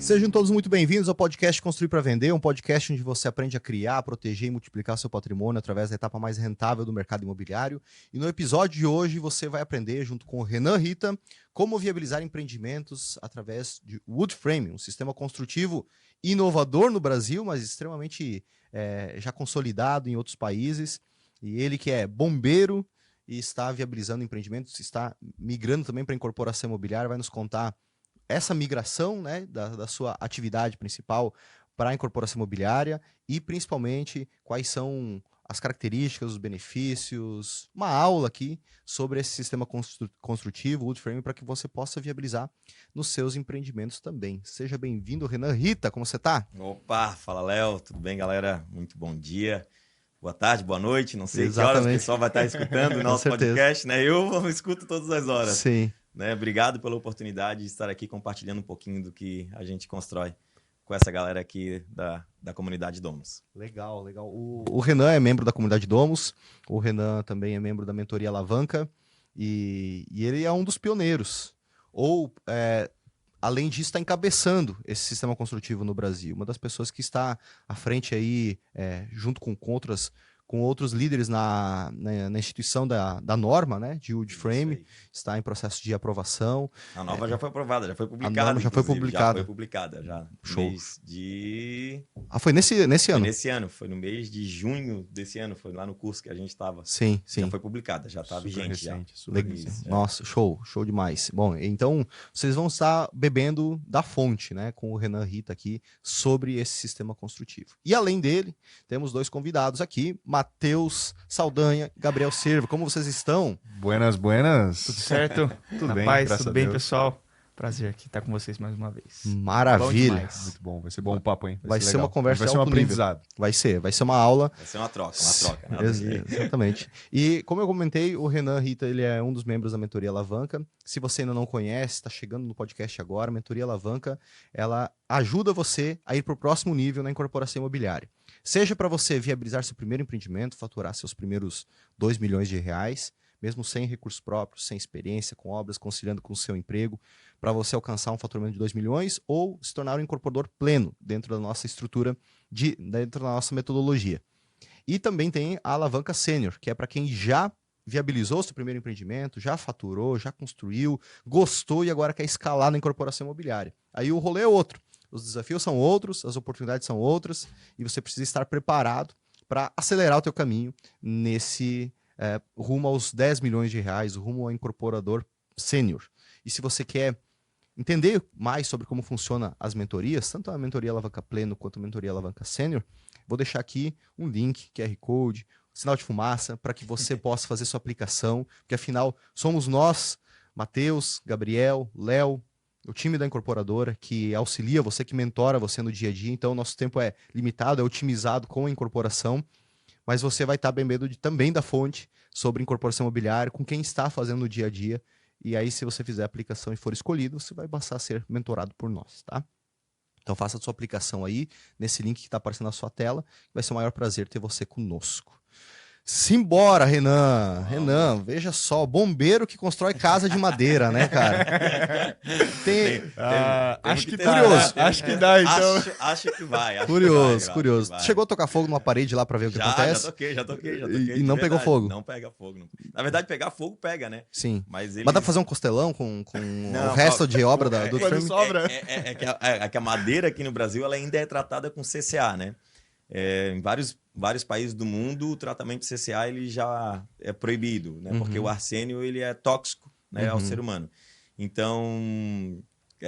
Sejam todos muito bem-vindos ao podcast Construir para Vender, um podcast onde você aprende a criar, proteger e multiplicar seu patrimônio através da etapa mais rentável do mercado imobiliário. E no episódio de hoje você vai aprender, junto com o Renan Rita, como viabilizar empreendimentos através de wood frame, um sistema construtivo inovador no Brasil, mas extremamente já consolidado em outros países. E ele que é bombeiro e está viabilizando empreendimentos, está migrando também para a incorporação imobiliária, vai nos contar essa migração, né, da sua atividade principal para a incorporação imobiliária e, principalmente, quais são as características, os benefícios, uma aula aqui sobre esse sistema construtivo, wood frame, para que você possa viabilizar nos seus empreendimentos também. Seja bem-vindo, Renan Rita, como você está? Opa, fala Léo, tudo bem, galera? Muito bom dia, boa tarde, boa noite, não sei Exatamente. que horas o pessoal vai estar escutando o nosso podcast, né? Eu escuto todas as horas. Sim. Né? Obrigado pela oportunidade de estar aqui compartilhando um pouquinho do que a gente constrói com essa galera aqui da comunidade Domus. Legal, legal. O Renan é membro da comunidade Domus, o Renan também é membro da mentoria Alavanca e ele é um dos pioneiros. Além disso, está encabeçando esse sistema construtivo no Brasil. Uma das pessoas que está à frente aí, junto com outros líderes na instituição da norma, né, de wood frame, está em processo de aprovação. A norma já foi aprovada, já foi publicada. A norma já foi publicada. Já foi publicada, já. Show. Mês de... foi nesse ano? Foi nesse ano, foi no mês de junho desse ano, foi lá no curso que a gente estava. Sim, sim. Já foi publicada, já está vigente. Nossa, show demais. Bom, então vocês vão estar bebendo da fonte, né, com o Renan Rita aqui, sobre esse sistema construtivo. E além dele, temos dois convidados aqui, Matheus Saldanha, Gabriel Servo. Como vocês estão? Buenas. Tudo certo? Tudo bem, paz, graças tudo a bem, Deus. pessoal? Prazer aqui estar com vocês mais uma vez. Maravilha. Muito bom, vai ser bom o papo, hein? Vai ser legal. uma conversa vai de ser um alto nível. aprendizado. Vai ser uma aula. Vai ser uma troca. Né? Exatamente. E como eu comentei, o Renan Rita, ele é um dos membros da Mentoria Alavanca. Se você ainda não conhece, está chegando no podcast agora, a Mentoria Alavanca, ela ajuda você a ir para o próximo nível na incorporação imobiliária. Seja para você viabilizar seu primeiro empreendimento, faturar seus primeiros 2 milhões de reais, mesmo sem recursos próprios, sem experiência, com obras, conciliando com o seu emprego, para você alcançar um faturamento de 2 milhões ou se tornar um incorporador pleno dentro da nossa estrutura, dentro da nossa metodologia. E também tem a Alavanca Sênior, que é para quem já viabilizou seu primeiro empreendimento, já faturou, já construiu, gostou e agora quer escalar na incorporação imobiliária. Aí o rolê é outro. Os desafios são outros, as oportunidades são outras e você precisa estar preparado para acelerar o teu caminho nesse rumo aos 10 milhões de reais, rumo ao incorporador sênior. E se você quer entender mais sobre como funcionam as mentorias, tanto a mentoria Alavanca Pleno quanto a mentoria Alavanca Sênior, vou deixar aqui um link, QR Code, sinal de fumaça, para que você possa fazer sua aplicação, porque afinal somos nós, Matheus, Gabriel, Léo, o time da incorporadora que auxilia você, que mentora você no dia a dia. Então, o nosso tempo é limitado, é otimizado com a incorporação, mas você vai estar bebendo também da fonte sobre incorporação imobiliária, com quem está fazendo no dia a dia. E aí, se você fizer a aplicação e for escolhido, você vai passar a ser mentorado por nós, tá? Então, faça a sua aplicação aí, nesse link que está aparecendo na sua tela. Vai ser um maior prazer ter você conosco. Simbora, Renan! Renan, veja só, bombeiro que constrói casa de madeira, né, cara? Acho que curioso. Acho que dá, então. Acho que vai. Curioso. Chegou a tocar fogo numa parede lá pra ver o que acontece? Já toquei. E não pegou fogo? Não pega fogo. Na verdade, pegar fogo pega, né? Sim. Mas dá pra fazer um costelão com o resto de obra do frame? Sobra. É que a madeira aqui no Brasil ela ainda é tratada com CCA, né? Em vários países do mundo, o tratamento de CCA ele já é proibido, né? Porque o arsênio ele é tóxico, né, ao ser humano. Então,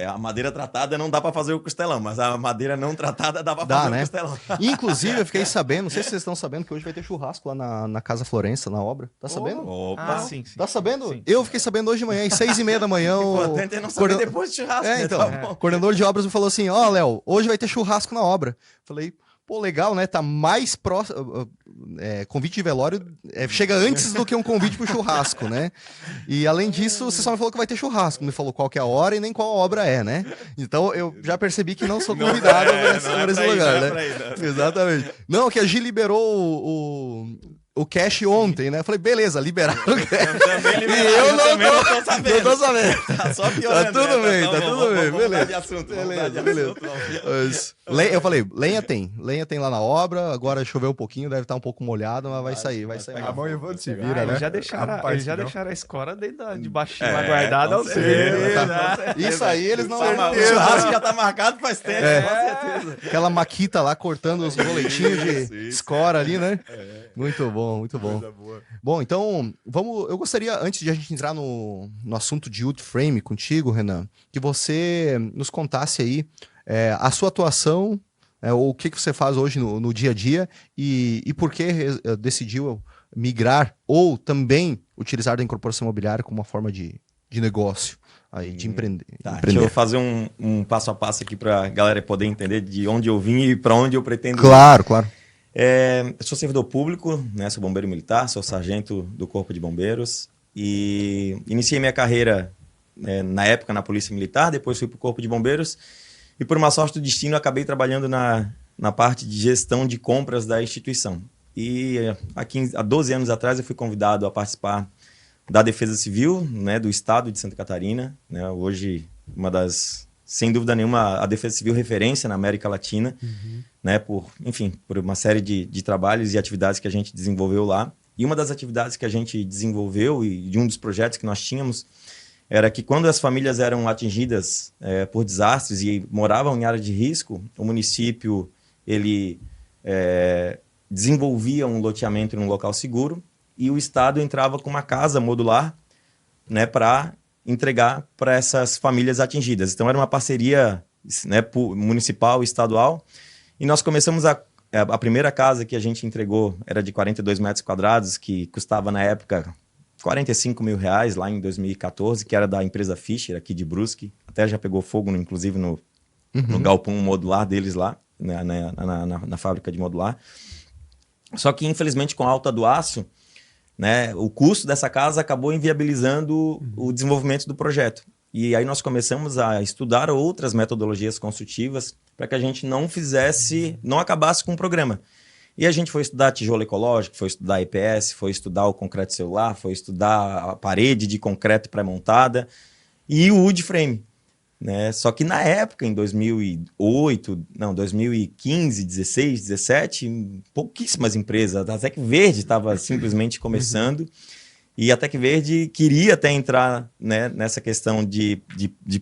a madeira tratada não dá para fazer o costelão, mas a madeira não tratada dá para fazer, né, o costelão. Inclusive, eu fiquei sabendo, não sei se vocês estão sabendo, que hoje vai ter churrasco lá na Casa Florença, na obra. Tá sabendo? Opa! Sim. Tá sabendo? Sim. Eu fiquei sabendo hoje de manhã, às 6h30 da manhã. O importante é não saber depois do churrasco. O coordenador de obras me falou assim, Léo, hoje vai ter churrasco na obra. Falei, pô, legal, né? Tá mais próximo. Convite de velório chega antes do que um convite pro churrasco, né? E além disso, você só me falou que vai ter churrasco. Não me falou qual que é a hora e nem qual obra é, né? Então eu já percebi que não sou convidado para esse lugar, né? Exatamente. Não, que a Gi liberou o cash ontem, né? Eu falei, beleza, liberaram o cash. Também eu também não tô sabendo. Não tô sabendo. Tá só piorando. Tá tudo bem, tá tudo bem, Vamos beleza. mudar de assunto. Beleza. Eu falei, lenha tem lá na obra, agora choveu um pouquinho, deve estar um pouco molhado, mas vai sair. A Mão mão e vou se vira, né? Eles já deixaram, Rapaz, eles já não. deixaram a escora dentro de baixinho lá guardada com ao certeza. Isso aí eles não... O churrasco já tá marcado faz tempo, com certeza. Aquela maquita lá cortando os boletinhos de escora ali, né? Muito bom, muito bom. Bom, então, eu gostaria, antes de a gente entrar no assunto de wood frame contigo, Renan, que você nos contasse aí a sua atuação, ou o que você faz hoje no dia a dia e por que decidiu migrar ou também utilizar da incorporação imobiliária como uma forma de negócio, aí, de empreender. Deixa eu fazer um passo a passo aqui para a galera poder entender de onde eu vim e para onde eu pretendo ir. Claro. Eu sou servidor público, né? Sou bombeiro militar, sou sargento do Corpo de Bombeiros e iniciei minha carreira na época na Polícia Militar, depois fui para o Corpo de Bombeiros e por uma sorte do destino acabei trabalhando na parte de gestão de compras da instituição. E há 12 anos atrás eu fui convidado a participar da Defesa Civil, né, do Estado de Santa Catarina, né? Hoje sem dúvida nenhuma, a Defesa Civil referência na América Latina, né, por uma série de trabalhos e atividades que a gente desenvolveu lá. E uma das atividades que a gente desenvolveu e de um dos projetos que nós tínhamos era que quando as famílias eram atingidas por desastres e moravam em área de risco, o município ele desenvolvia um loteamento em um local seguro e o Estado entrava com uma casa modular, né, para entregar para essas famílias atingidas. Então, era uma parceria, né, municipal e estadual. E nós começamos a primeira casa que a gente entregou era de 42 metros quadrados, que custava, na época, R$45 mil, lá em 2014, que era da empresa Fischer, aqui de Brusque. Até já pegou fogo, inclusive, no galpão modular deles lá, né, na fábrica de modular. Só que, infelizmente, com a alta do aço, né, o custo dessa casa acabou inviabilizando o desenvolvimento do projeto. E aí nós começamos a estudar outras metodologias construtivas para que a gente não acabasse com o programa. E a gente foi estudar tijolo ecológico, foi estudar EPS, foi estudar o concreto celular, foi estudar a parede de concreto pré-montada e o wood frame. Né? Só que na época, em 2015, 16, 17, pouquíssimas empresas. A Tec Verde estava simplesmente começando e a Tec Verde queria até entrar, né, nessa questão de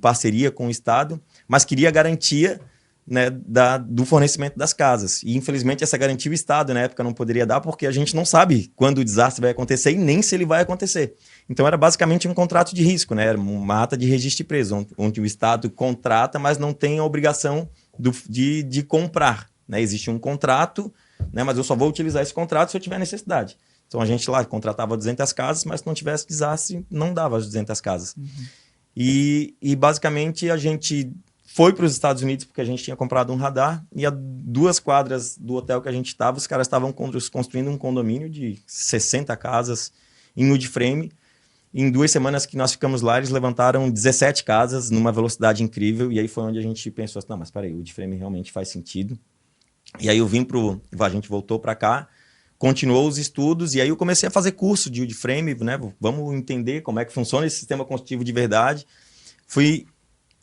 parceria com o Estado, mas queria garantia, né, do fornecimento das casas. E, infelizmente, essa garantia o Estado, na época, não poderia dar porque a gente não sabe quando o desastre vai acontecer e nem se ele vai acontecer. Então, era basicamente um contrato de risco, né? Era uma ata de registro de preço, onde o Estado contrata, mas não tem a obrigação de comprar. Né? Existe um contrato, né, mas eu só vou utilizar esse contrato se eu tiver necessidade. Então, a gente lá contratava 200 casas, mas se não tivesse desastre, não dava as 200 casas. E, basicamente, a gente foi para os Estados Unidos porque a gente tinha comprado um radar e a 2 quadras do hotel que a gente estava, os caras estavam construindo um condomínio de 60 casas em wood frame. Em 2 semanas que nós ficamos lá, eles levantaram 17 casas numa velocidade incrível. E aí foi onde a gente pensou assim, não, mas peraí, o wood frame realmente faz sentido. E aí a gente voltou para cá, continuou os estudos e aí eu comecei a fazer curso de wood frame, né? Vamos entender como é que funciona esse sistema construtivo de verdade. Fui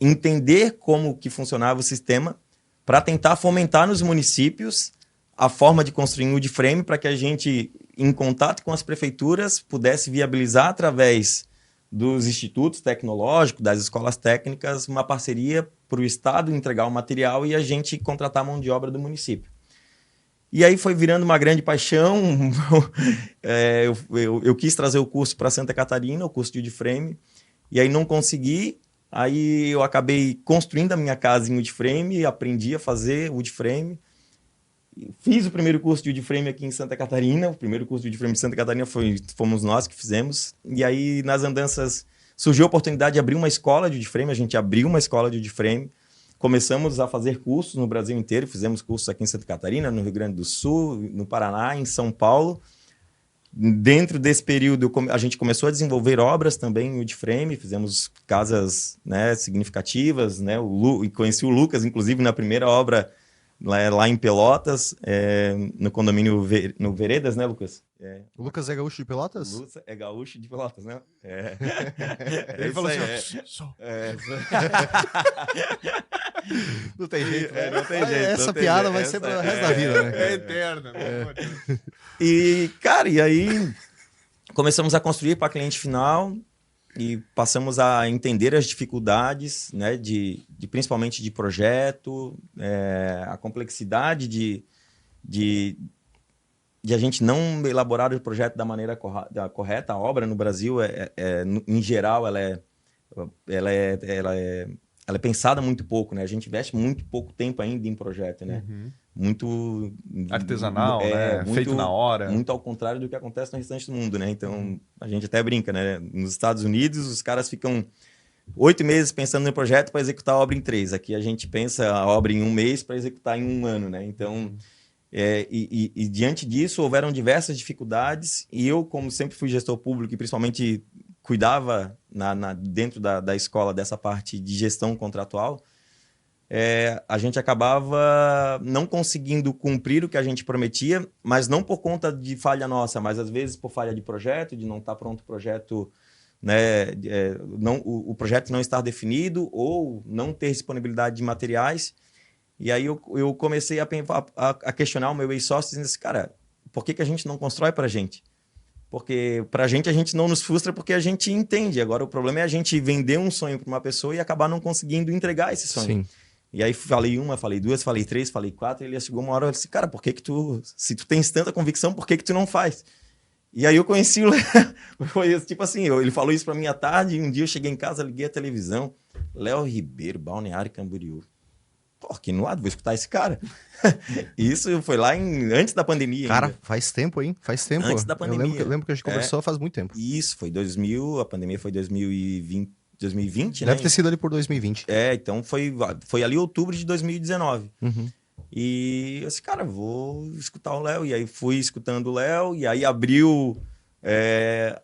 entender como que funcionava o sistema para tentar fomentar nos municípios a forma de construir um wood frame para que a gente, em contato com as prefeituras, pudesse viabilizar através dos institutos tecnológicos, das escolas técnicas, uma parceria para o Estado entregar o material e a gente contratar a mão de obra do município. E aí foi virando uma grande paixão. Eu quis trazer o curso para Santa Catarina, o curso de wood frame, e aí não consegui. Aí eu acabei construindo a minha casa em wood frame, aprendi a fazer wood frame. Fiz o primeiro curso de wood frame aqui em Santa Catarina. O primeiro curso de wood frame de Santa Catarina fomos nós que fizemos. E aí, nas andanças, surgiu a oportunidade de abrir uma escola de wood frame. A gente abriu uma escola de wood frame. Começamos a fazer cursos no Brasil inteiro. Fizemos cursos aqui em Santa Catarina, no Rio Grande do Sul, no Paraná, em São Paulo. Dentro desse período, a gente começou a desenvolver obras também em wood frame. Fizemos casas, né, significativas. Né? E conheci o Lucas, inclusive, na primeira obra lá em Pelotas, no condomínio no Veredas, né, Lucas? O Lucas é gaúcho de Pelotas? O Lucas é gaúcho de Pelotas, né? Ele falou assim, sou. Não tem jeito, né? Não tem jeito. Essa não tem piada jeito. vai ser pro resto da vida, né? é eterno. E, cara, e aí começamos a construir para cliente final e passamos a entender as dificuldades, né, principalmente de projeto, a complexidade de a gente não elaborar o projeto da maneira correta. A obra no Brasil, em geral, ela é pensada muito pouco, né? A gente investe muito pouco tempo ainda em projeto, né? Muito artesanal, né? Feito na hora. Muito ao contrário do que acontece no restante do mundo, né? Então, a gente até brinca, né? Nos Estados Unidos, os caras ficam 8 meses pensando no projeto para executar a obra em 3. Aqui a gente pensa a obra em 1 mês para executar em 1 ano, né? Então, e diante disso, houveram diversas dificuldades e eu, como sempre fui gestor público e principalmente cuidava dentro da escola dessa parte de gestão contratual, a gente acabava não conseguindo cumprir o que a gente prometia, mas não por conta de falha nossa, mas às vezes por falha de projeto, de não estar pronto o projeto, né, o projeto não estar definido ou não ter disponibilidade de materiais. E aí eu comecei a questionar o meu ex-sócio, dizendo assim, cara, por que a gente não constrói para a gente? Porque para a gente não nos frustra porque a gente entende. Agora, o problema é a gente vender um sonho para uma pessoa e acabar não conseguindo entregar esse sonho. Sim. E aí falei 1, falei 2, falei 3, falei 4, e ele chegou uma hora e disse, cara, por que se tu tens tanta convicção, por que tu não faz? E aí eu conheci o Léo, foi tipo assim, ele falou isso para mim à tarde, e um dia eu cheguei em casa, liguei a televisão, Léo Ribeiro, Balneário Camboriú. Pô, que no lado, vou escutar esse cara. Isso foi lá antes da pandemia. Cara, ainda. Faz tempo, hein? Faz tempo. Antes da pandemia. Eu lembro que a gente conversou faz muito tempo. Isso, foi 2000, a pandemia foi 2020, Deve né? ter sido ali por 2020. Então foi ali outubro de 2019. Uhum. E eu disse, cara, vou escutar o Léo. E aí fui escutando o Léo, e aí abriu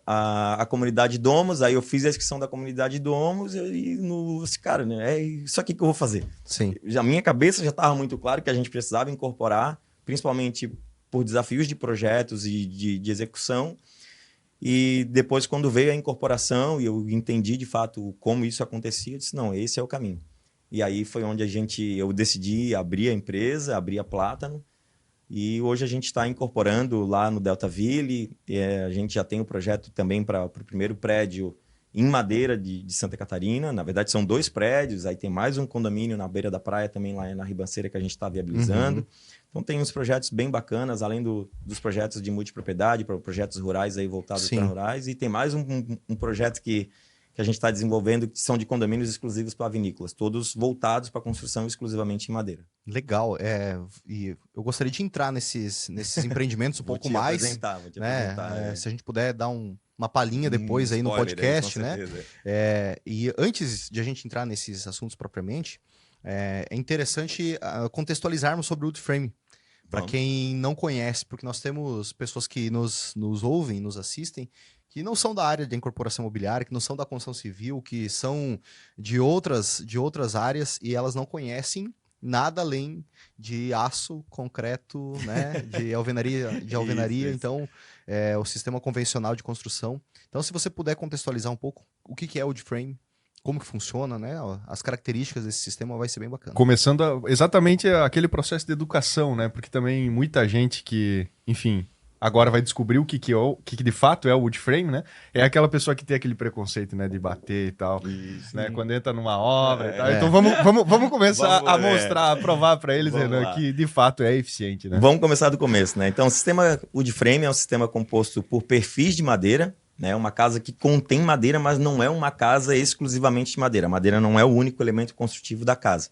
a comunidade Domus, aí eu fiz a inscrição da comunidade Domus e disse, cara, né, é isso aqui que eu vou fazer. Sim. A minha cabeça já estava muito claro que a gente precisava incorporar, principalmente por desafios de projetos e de execução. E depois, quando veio a incorporação e eu entendi de fato como isso acontecia, eu disse, não, esse é o caminho. E aí foi onde eu decidi abrir a empresa, abrir a Plátano. E hoje a gente está incorporando lá no Deltaville. A gente já tem um projeto também para o primeiro prédio em Madeira de Santa Catarina. Na verdade, são 2 prédios. Aí tem mais um condomínio na beira da praia também, lá na Ribanceira, que a gente está viabilizando. Uhum. Então tem uns projetos bem bacanas, além dos projetos de multipropriedade, para projetos rurais aí voltados para rurais. E tem mais um projeto que a gente está desenvolvendo, que são de condomínios exclusivos para vinícolas, todos voltados para construção exclusivamente em madeira. Legal. E eu gostaria de entrar nesses empreendimentos um pouco mais. Vou te apresentar. Se a gente puder dar uma palhinha depois aí no podcast, né? E antes de a gente entrar nesses assuntos propriamente, é interessante contextualizarmos sobre o Woodframe. Para quem não conhece, porque nós temos pessoas que nos ouvem, nos assistem, que não são da área de incorporação imobiliária, que não são da construção civil, que são de outras áreas e elas não conhecem nada além de aço, concreto, né, de alvenaria. Isso. Então, o sistema convencional de construção. Então, se você puder contextualizar um pouco o que é o Woodframe, como que funciona, né? As características desse sistema vai ser bem bacana. Começando exatamente aquele processo de educação, né? Porque também muita gente que, enfim, agora vai descobrir o que de fato é o Woodframe, né? É aquela pessoa que tem aquele preconceito, né? De bater e tal, isso, né? Quando entra numa obra e tal. Então vamos começar a mostrar, a provar para eles, Renan, que de fato é eficiente, né? Vamos começar do começo, né? Então, o sistema Woodframe é um sistema composto por perfis de madeira, né? Uma casa que contém madeira, mas não é uma casa exclusivamente de madeira. A madeira não é o único elemento construtivo da casa,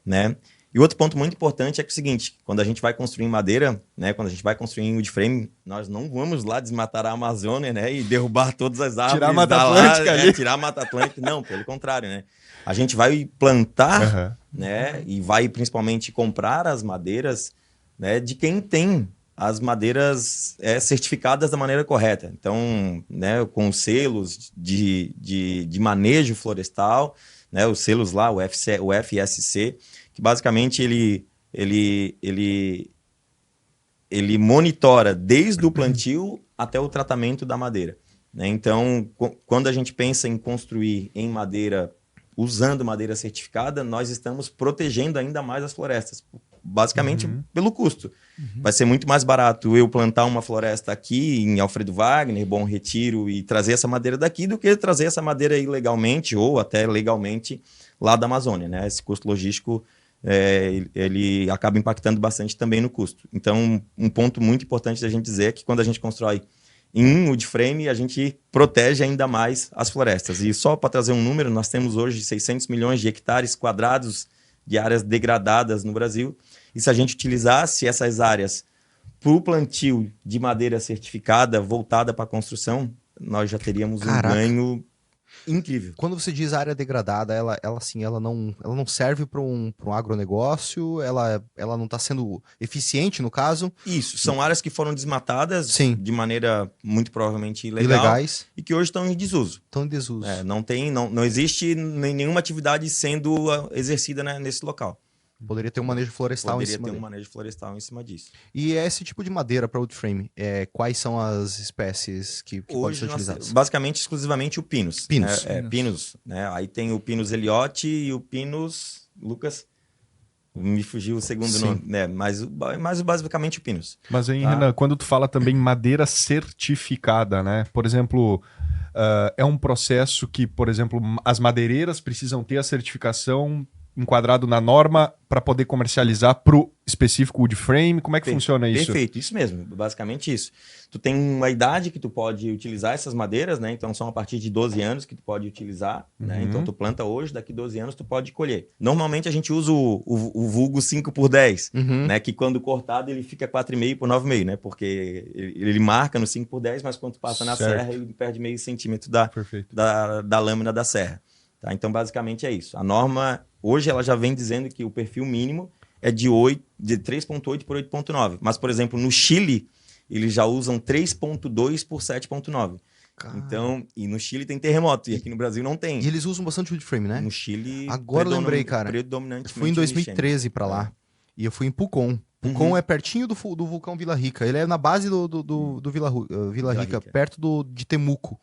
né? E outro ponto muito importante é que é o seguinte, quando a gente vai construir em madeira, né, quando a gente vai construir em woodframe, nós não vamos lá desmatar a Amazônia, né, e derrubar todas as árvores. Tirar a Mata Atlântica ali. Tirar a Mata Atlântica, não, pelo contrário, né. A gente vai plantar, né, e vai principalmente comprar as madeiras, né, de quem tem as madeiras certificadas da maneira correta. Então, né, com os selos de manejo florestal, né, os selos lá, o FSC, que basicamente ele ele monitora desde o plantio até o tratamento da madeira, né? Então, quando a gente pensa em construir em madeira, usando madeira certificada, nós estamos protegendo ainda mais as florestas, basicamente pelo custo. Vai ser muito mais barato eu plantar uma floresta aqui em Alfredo Wagner, Bom Retiro, e trazer essa madeira daqui do que trazer essa madeira ilegalmente ou até legalmente lá da Amazônia, né? Esse custo logístico ele acaba impactando bastante também no custo. Então, um ponto muito importante da gente dizer é que quando a gente constrói em wood frame, a gente protege ainda mais as florestas. E só para trazer um número, nós temos hoje 600 milhões de hectares quadrados de áreas degradadas no Brasil. E se a gente utilizasse essas áreas para o plantio de madeira certificada voltada para a construção, nós já teríamos um ganho incrível. Quando você diz área degradada, ela não serve para um agronegócio, ela não está sendo eficiente no caso? Isso, são áreas que foram desmatadas de maneira muito provavelmente ilegais e que hoje estão em desuso. Estão em desuso. Não existe nenhuma atividade sendo exercida, né, nesse local. Poderia ter um manejo florestal em cima disso. E esse tipo de madeira para wood frame, quais são as espécies que podem ser utilizadas? Basicamente, exclusivamente o Pinus. Pinus. Pinus, né? Aí tem o Pinus Elliott e o Pinus... Lucas? Me fugiu o segundo nome, né? Mas basicamente o Pinus. Mas aí, Renan, quando tu fala também madeira certificada, né? Por exemplo, é um processo que, por exemplo, as madeireiras precisam ter a certificação enquadrado na norma para poder comercializar para o específico wood frame? Como é que funciona isso? Perfeito, isso mesmo, basicamente isso. Tu tem uma idade que tu pode utilizar essas madeiras, né? Então são a partir de 12 anos que tu pode utilizar, né? Então tu planta hoje, daqui 12 anos tu pode colher. Normalmente a gente usa o vulgo 5x10, né? Que quando cortado ele fica 4,5 por 9,5, né? Porque ele marca no 5x10, mas quando tu passa na serra ele perde meio centímetro da lâmina da serra. Tá? Então basicamente é isso. A norma hoje ela já vem dizendo que o perfil mínimo é de 3,8 por 8,9. Mas, por exemplo, no Chile, eles já usam 3,2 por 7,9. Então, e no Chile tem terremoto, e aqui no Brasil não tem. E eles usam bastante wood frame, né? No Chile... Agora eu lembrei, cara. Predominantemente Eu fui em 2013 para lá, e eu fui em Pucón. Pucón é pertinho do vulcão Vila Rica. Ele é na base do Vila Rica, perto de Temuco.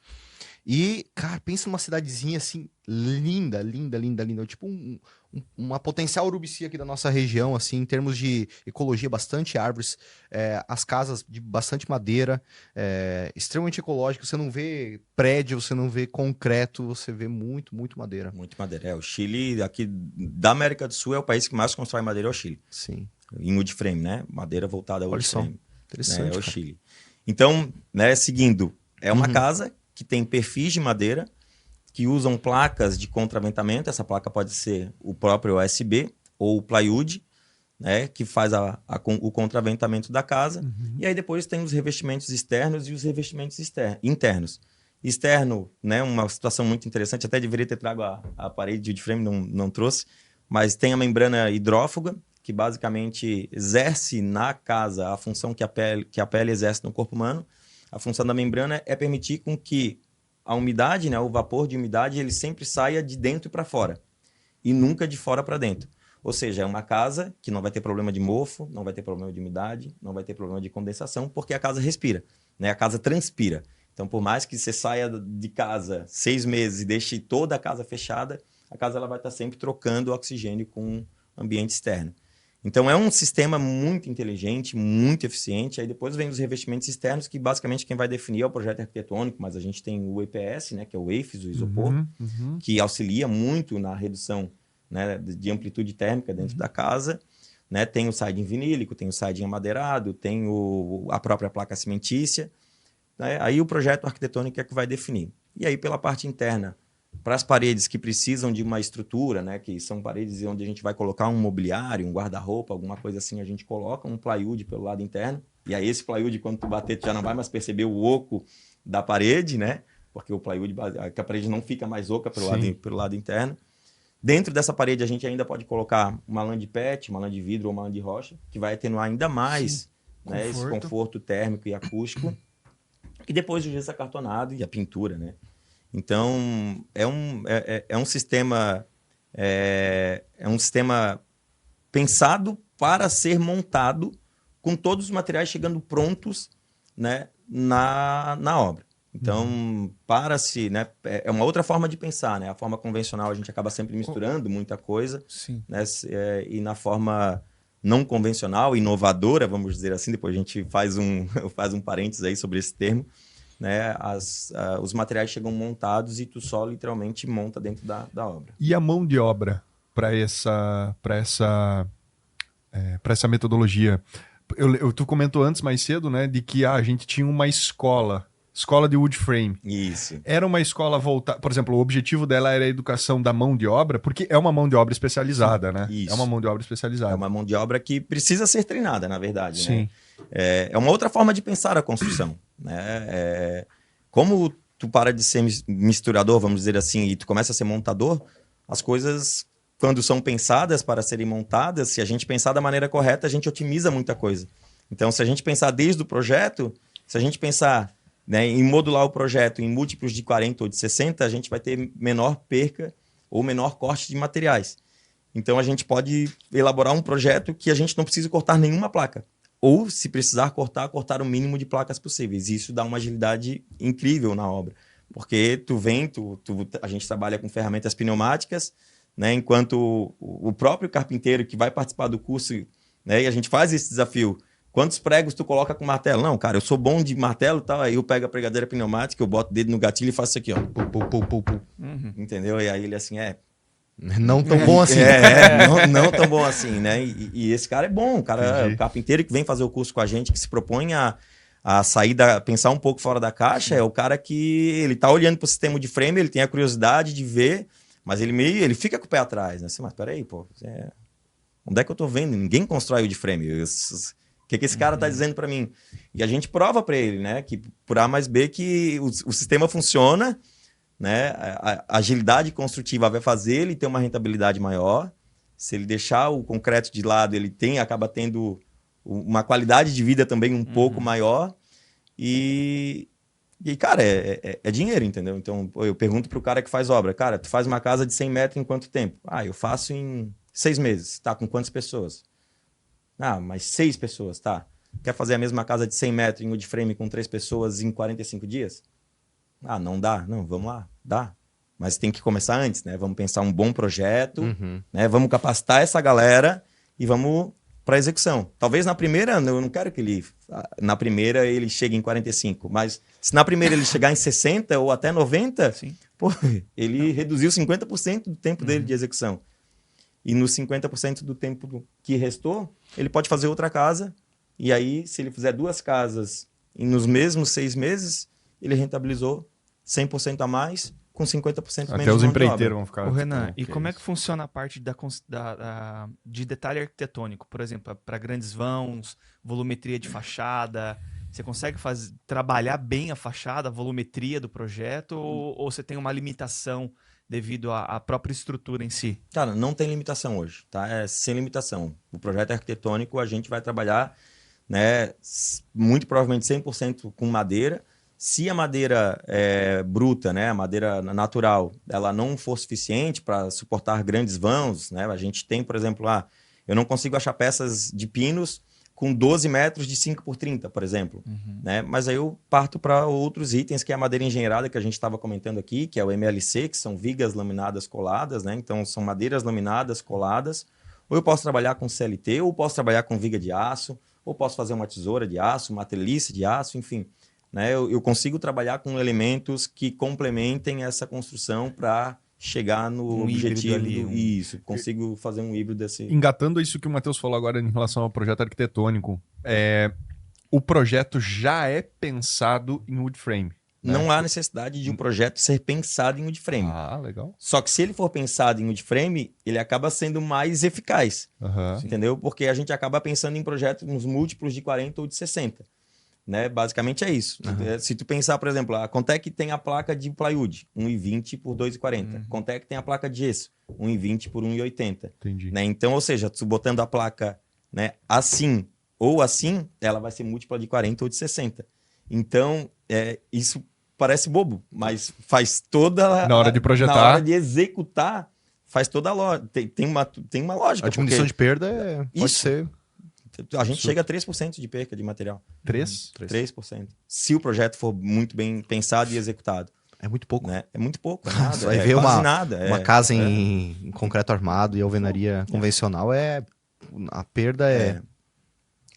E, cara, pensa numa cidadezinha assim, linda, linda, linda, linda. Tipo uma potencial Urubici aqui da nossa região, assim, em termos de ecologia, bastante árvores, as casas de bastante madeira, extremamente ecológico. Você não vê prédio, você não vê concreto, você vê muito, muito madeira. Muito madeira. O Chile, aqui da América do Sul, é o país que mais constrói madeira, é o Chile. Sim. Em wood frame, né? Madeira voltada a wood frame. Interessante, é o Chile. Então, né, seguindo, é uma casa que tem perfis de madeira, que usam placas de contraventamento. Essa placa pode ser o próprio OSB ou o plywood, né, que faz o contraventamento da casa. E aí depois tem os revestimentos externos e os revestimentos internos. Externo, né, uma situação muito interessante, até deveria ter trago a parede de wood frame, não trouxe, mas tem a membrana hidrófuga, que basicamente exerce na casa a função que a pele exerce no corpo humano. A função da membrana é permitir com que a umidade, né, o vapor de umidade, ele sempre saia de dentro para fora e nunca de fora para dentro. Ou seja, é uma casa que não vai ter problema de mofo, não vai ter problema de umidade, não vai ter problema de condensação, porque a casa respira, né? A casa transpira. Então, por mais que você saia de casa 6 meses e deixe toda a casa fechada, a casa ela vai estar sempre trocando oxigênio com o ambiente externo. Então, é um sistema muito inteligente, muito eficiente. Aí depois vem os revestimentos externos, que basicamente quem vai definir é o projeto arquitetônico, mas a gente tem o EPS, né, que é o EIFES, o isopor, que auxilia muito na redução, né, de amplitude térmica dentro da casa. Né? Tem o siding vinílico, tem o siding amadeirado, tem a própria placa cimentícia. Né? Aí o projeto arquitetônico é que vai definir. E aí, pela parte interna, para as paredes que precisam de uma estrutura, né, que são paredes onde a gente vai colocar um mobiliário, um guarda-roupa, alguma coisa assim, a gente coloca um plywood pelo lado interno. E aí esse plywood, quando tu bater, tu já não vai mais perceber o oco da parede, né? Porque o plywood, a parede não fica mais oca pelo lado interno. Dentro dessa parede a gente ainda pode colocar uma lã de PET, uma lã de vidro ou uma lã de rocha, que vai atenuar ainda mais, né, esse conforto térmico e acústico. E depois o gesso acartonado e a pintura, né? Então, é um sistema pensado para ser montado com todos os materiais chegando prontos, né, na obra. Então, para-se, né, é uma outra forma de pensar, né? A forma convencional a gente acaba sempre misturando muita coisa, Sim. né? E na forma não convencional, inovadora, vamos dizer assim, depois a gente faz um parênteses aí sobre esse termo, né? Os materiais chegam montados e tu só literalmente monta dentro da obra. E a mão de obra para essa metodologia? Tu comentou antes, mais cedo, né, de que a gente tinha uma escola de wood frame. Isso. Era uma escola voltada... Por exemplo, o objetivo dela era a educação da mão de obra, porque é uma mão de obra especializada, né? Isso. É uma mão de obra especializada. É uma mão de obra que precisa ser treinada, na verdade. Sim. Né? É uma outra forma de pensar a construção. Né? Como tu para de ser misturador, vamos dizer assim, e tu começa a ser montador, as coisas, quando são pensadas para serem montadas, se a gente pensar da maneira correta, a gente otimiza muita coisa. Então, se a gente pensar desde o projeto, se a gente pensar, né, em modular o projeto em múltiplos de 40 ou de 60, a gente vai ter menor perca ou menor corte de materiais. Então, a gente pode elaborar um projeto que a gente não precisa cortar nenhuma placa. Ou, se precisar cortar o mínimo de placas possíveis. E isso dá uma agilidade incrível na obra. Porque a gente trabalha com ferramentas pneumáticas, né, enquanto o próprio carpinteiro que vai participar do curso, né, e a gente faz esse desafio. Quantos pregos tu coloca com martelo? Não, cara, eu sou bom de martelo e tal, aí eu pego a pregadeira pneumática, eu boto o dedo no gatilho e faço isso aqui, ó. Uhum. Entendeu? E aí ele assim, Não tão bom assim. não tão bom assim, né? E esse cara é bom, o carpinteiro que vem fazer o curso com a gente, que se propõe a sair pensar um pouco fora da caixa, é o cara que ele tá olhando pro sistema de frame, ele tem a curiosidade de ver, mas ele fica com o pé atrás, né? Assim, mas peraí, pô, onde é que eu tô vendo? Ninguém constrói o de frame. O que esse cara tá dizendo para mim? E a gente prova para ele, né? Que por A mais B que o sistema funciona, né? A agilidade construtiva vai fazer ele ter uma rentabilidade maior. Se ele deixar o concreto de lado, ele acaba tendo uma qualidade de vida também um pouco maior. E cara, é dinheiro, entendeu? Então, eu pergunto pro cara que faz obra, cara, tu faz uma casa de 100 metros em quanto tempo? Eu faço em 6 meses. Tá, com quantas pessoas? Mas 6 pessoas, tá. Quer fazer a mesma casa de 100 metros em wood frame com 3 pessoas em 45 dias? Não dá. Não, vamos lá, dá. Mas tem que começar antes, né? Vamos pensar um bom projeto, né? Vamos capacitar essa galera e vamos para execução. Talvez na primeira, eu não quero que na primeira ele chegue em 45, mas se na primeira ele chegar em 60 ou até 90, Sim. pô, ele reduziu 50% do tempo dele de execução. E nos 50% do tempo que restou, ele pode fazer outra casa. E aí, se ele fizer 2 casas e nos mesmos 6 meses, ele rentabilizou 100% a mais com 50% menos Até os de mão de empreiteiros obra. vão ficar... Ô, Renan, tipo, e como é que funciona a parte de detalhe arquitetônico? Por exemplo, para grandes vãos, volumetria de fachada. Você consegue trabalhar bem a fachada, a volumetria do projeto, ou você tem uma limitação devido à própria estrutura em si? Cara, não tem limitação hoje, tá? É sem limitação. O projeto arquitetônico a gente vai trabalhar, né, muito provavelmente 100% com madeira. Se a madeira bruta, né, a madeira natural, ela não for suficiente para suportar grandes vãos, né, a gente tem, por exemplo, eu não consigo achar peças de pinos com 12 metros de 5 por 30, por exemplo. Né? Mas aí eu parto para outros itens, que é a madeira engenheirada que a gente estava comentando aqui, que é o MLC, que são vigas laminadas coladas, né? Então são madeiras laminadas coladas. Ou eu posso trabalhar com CLT, ou posso trabalhar com viga de aço, ou posso fazer uma tesoura de aço, uma treliça de aço, enfim. Né? Eu consigo trabalhar com elementos que complementem essa construção para chegar no objetivo ali, Isso, consigo fazer um híbrido desse... Engatando isso que o Matheus falou agora em relação ao projeto arquitetônico, o projeto já é pensado em wood frame. Né? Não há necessidade de um projeto ser pensado em wood frame. Legal. Só que se ele for pensado em wood frame, ele acaba sendo mais eficaz. Entendeu? Porque a gente acaba pensando em projetos nos múltiplos de 40 ou de 60. Né? Basicamente é isso. Se tu pensar, por exemplo, a Contec tem a placa de plywood, 1,20 por 2,40. Contec tem a placa de gesso, 1,20 por 1,80. Entendi. Né? Então, ou seja, tu botando a placa, né, assim ou assim, ela vai ser múltipla de 40 ou de 60. Então, isso parece bobo, mas faz toda... Na hora de projetar... Na hora de executar, faz toda a lógica. Tem uma lógica. A diminuição de perda pode ser... A gente chega a 3% de perca de material. 3? 3%. Se o projeto for muito bem pensado e executado. É muito pouco. Né? É muito pouco. É nada, Você vai é ver quase uma, nada. uma casa em concreto armado e alvenaria convencional, a perda é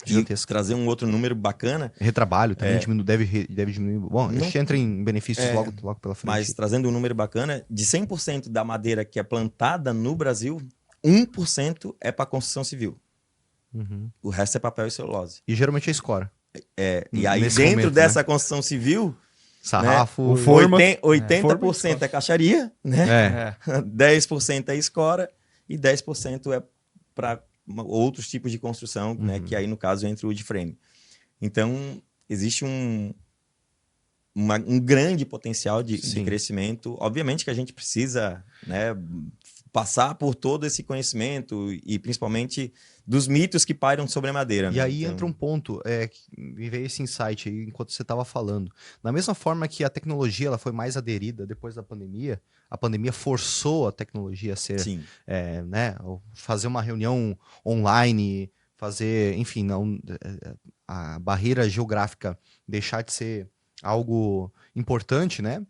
E gigantesca. trazer um outro número bacana, Retrabalho também deve diminuir. Bom, a gente entra em benefícios logo pela frente. mas trazendo um número bacana, de 100% da madeira que é plantada no Brasil, 1% é para construção civil. Uhum. O resto é papel e celulose. E geralmente é escora. E aí, Nesse dentro momento, dessa construção civil, Sarrafo. O forma- 80% é caixaria, né? É. 10% é escora e 10% é para outros tipos de construção, né? Que aí, no caso, entra o wood frame. Então, existe um grande potencial de crescimento. Obviamente que a gente precisa, né, passar por todo esse conhecimento e principalmente dos mitos que pairam sobre a madeira. E né? aí entra um ponto, me veio esse insight aí enquanto você estava falando. Da mesma forma que a tecnologia ela foi mais aderida depois da pandemia, a pandemia forçou a tecnologia a ser, Sim. né, fazer uma reunião online, fazer, enfim, a barreira geográfica deixar de ser algo importante, né?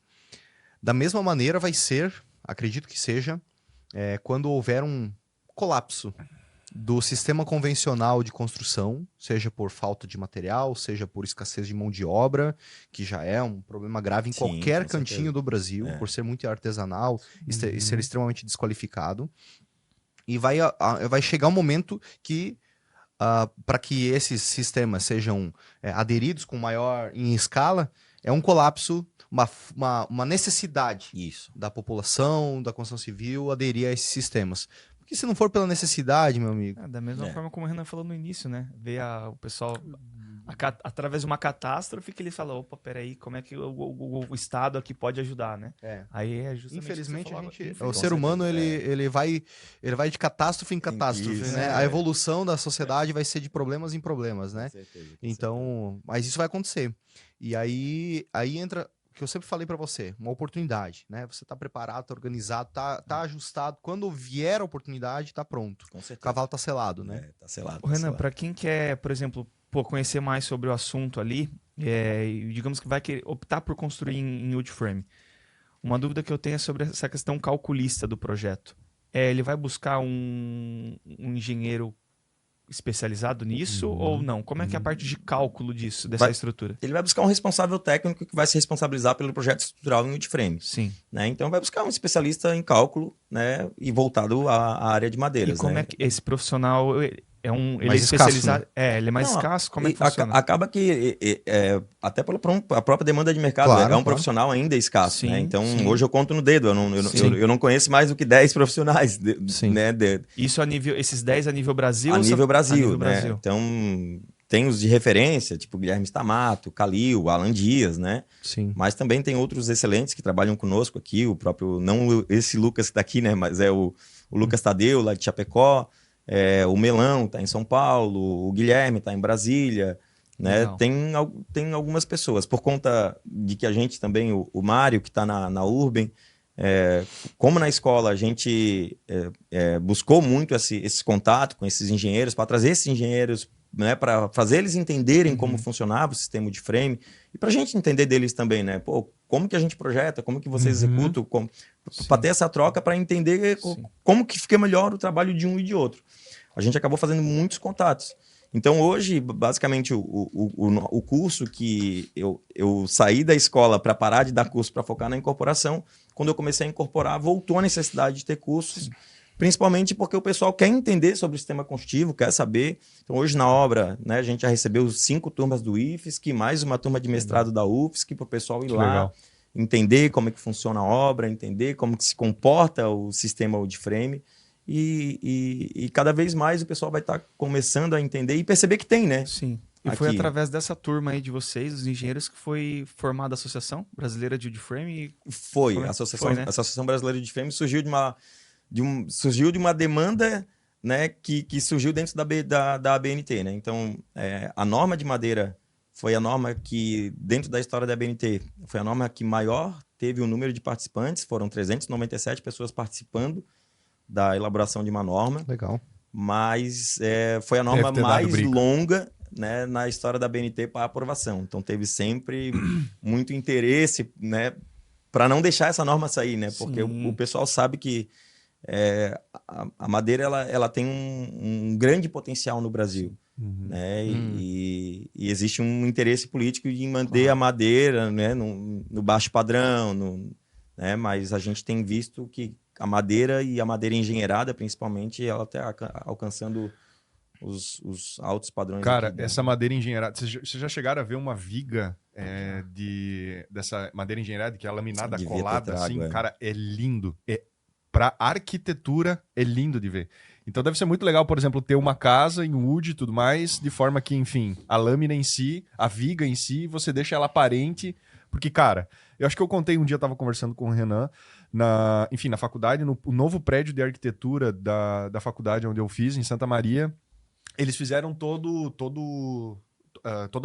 Da mesma maneira vai ser, acredito que seja, quando houver um colapso do sistema convencional de construção, seja por falta de material, seja por escassez de mão de obra, que já é um problema grave em Sim, qualquer com cantinho certeza. do Brasil, por ser muito artesanal e ser extremamente desqualificado. E vai chegar um momento que, para que esses sistemas sejam aderidos com maior em escala, é um colapso, uma necessidade da população, da construção civil aderir a esses sistemas. Porque se não for pela necessidade, meu amigo... Da mesma forma como o Renan falou no início, né? Ver o pessoal, através de uma catástrofe, que ele fala, opa, peraí, como é que o Estado aqui pode ajudar, né? Aí é justamente Infelizmente, o que você falava. o ser humano ele vai de catástrofe em catástrofe, Isso, né? A evolução da sociedade vai ser de problemas em problemas, né? Com certeza. Então, mas isso vai acontecer. E aí entra o que eu sempre falei para você, uma oportunidade, né? Você tá preparado, tá organizado, tá ajustado. Quando vier a oportunidade, tá pronto. Com certeza. O cavalo tá selado, né? Tá selado. Renan, para quem quer, por exemplo, conhecer mais sobre o assunto ali, e digamos que vai querer optar por construir em wood frame, uma dúvida que eu tenho é sobre essa questão calculista do projeto. Ele vai buscar um engenheiro especializado nisso ou não? Como é que é a parte de cálculo dessa estrutura? Ele vai buscar um responsável técnico que vai se responsabilizar pelo projeto estrutural em wood frame. Sim. Né? Então vai buscar um especialista em cálculo, né? E voltado à área de madeiras. E como né? é que esse profissional ele é Mais especializado? escasso, né? Ele é mais escasso? Como é que funciona? Acaba que, até pela a própria demanda de mercado, Claro, é um claro. profissional ainda escasso. Sim, né? Então, sim. hoje eu conto no dedo. Eu não conheço mais do que 10 profissionais. Sim. Né? Isso esses 10 a nível Brasil? A ou nível Brasil. A nível né? Brasil. Então, tem os de referência, tipo Guilherme Stamato, Calil, Alan Dias, né? Sim. Mas também tem outros excelentes que trabalham conosco aqui, o próprio, não esse Lucas que está aqui, né? Mas é o Lucas Tadeu, lá de Chapecó, o Melão está em São Paulo, o Guilherme está em Brasília, né? Tem algumas pessoas. Por conta de que a gente também, o Mário, que está na Urban, como na escola a gente buscou muito esse contato com esses engenheiros, para trazer esses engenheiros, né, para fazer eles entenderem como funcionava o sistema de frame e para a gente entender deles também, né? Pô, como que a gente projeta, como que você executa, para ter essa troca, para entender como que fica melhor o trabalho de um e de outro. A gente acabou fazendo muitos contatos. Então, hoje, basicamente, o curso que eu saí da escola para parar de dar curso para focar na incorporação, quando eu comecei a incorporar, voltou a necessidade de ter cursos, principalmente porque o pessoal quer entender sobre o sistema construtivo, quer saber. Então, hoje na obra, né, a gente já recebeu 5 turmas do IFSC, mais uma turma de mestrado da UFSC, para o pessoal ir lá, entender como é que funciona a obra, entender como que se comporta o sistema wood frame. E cada vez mais o pessoal vai estar começando a entender e perceber que tem, né? Sim. E foi através dessa turma aí de vocês, os engenheiros, que foi formada a Associação Brasileira de Wood Frame? Foi. A Associação Brasileira de Wood Frame surgiu de uma demanda, né, que surgiu dentro da ABNT, né? Então, a norma de madeira foi a norma que, dentro da história da ABNT, foi a norma que maior teve o número de participantes, foram 397 pessoas participando da elaboração de uma norma. Legal. mas foi a Deve norma ter dado mais briga. longa, né, na história da BNT para aprovação. Então teve sempre muito interesse, né, para não deixar essa norma sair, né? Porque Sim. o pessoal sabe que a madeira ela tem um grande potencial no Brasil. Né? E existe um interesse político em manter a madeira, né, no baixo padrão, né? Mas a gente tem visto que a madeira e a madeira engenheirada, principalmente, ela está alcançando os altos padrões. Cara, aqui essa madeira engenheirada, vocês já chegaram a ver uma viga dessa madeira engenheirada, que é laminada Devia colada, ter trago, assim, cara, é lindo. Pra arquitetura, é lindo de ver. Então deve ser muito legal, por exemplo, ter uma casa em wood e tudo mais, de forma que, enfim, a lâmina em si, a viga em si, você deixa ela aparente. Porque, cara, eu acho que eu contei um dia, eu tava conversando com o Renan, na faculdade, no novo prédio de arquitetura da faculdade onde eu fiz, em Santa Maria, eles fizeram toda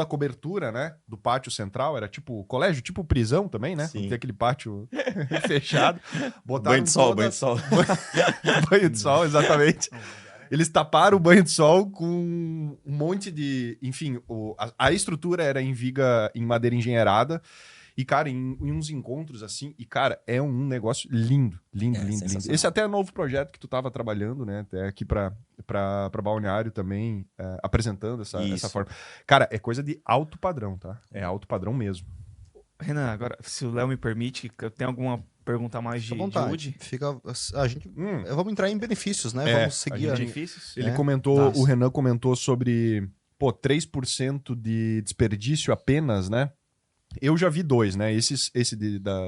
a cobertura, né, do pátio central, era tipo colégio, tipo prisão também, né? Sim. Tem aquele pátio fechado. Botaram Banho de sol, toda- banho de sol. banho de sol, exatamente. Eles taparam o banho de sol com um monte de... Enfim, a estrutura era em viga, em madeira engenheirada. E, cara, em uns encontros assim... E, cara, é um negócio lindo, lindo, lindo, lindo. sensacional. Esse até é novo projeto que tu tava trabalhando, né? Até aqui pra Balneário também, apresentando essa Isso. forma. Cara, é coisa de alto padrão, tá? É alto padrão mesmo. Renan, agora, se o Léo me permite, eu tenho alguma pergunta a mais Fica à de vontade. wood? A gente, vamos entrar em benefícios, né? Vamos seguir. a gente- Benefícios? Ele É, comentou, tá. o Renan comentou sobre, 3% de desperdício apenas, né? Eu já vi 2, né? Esse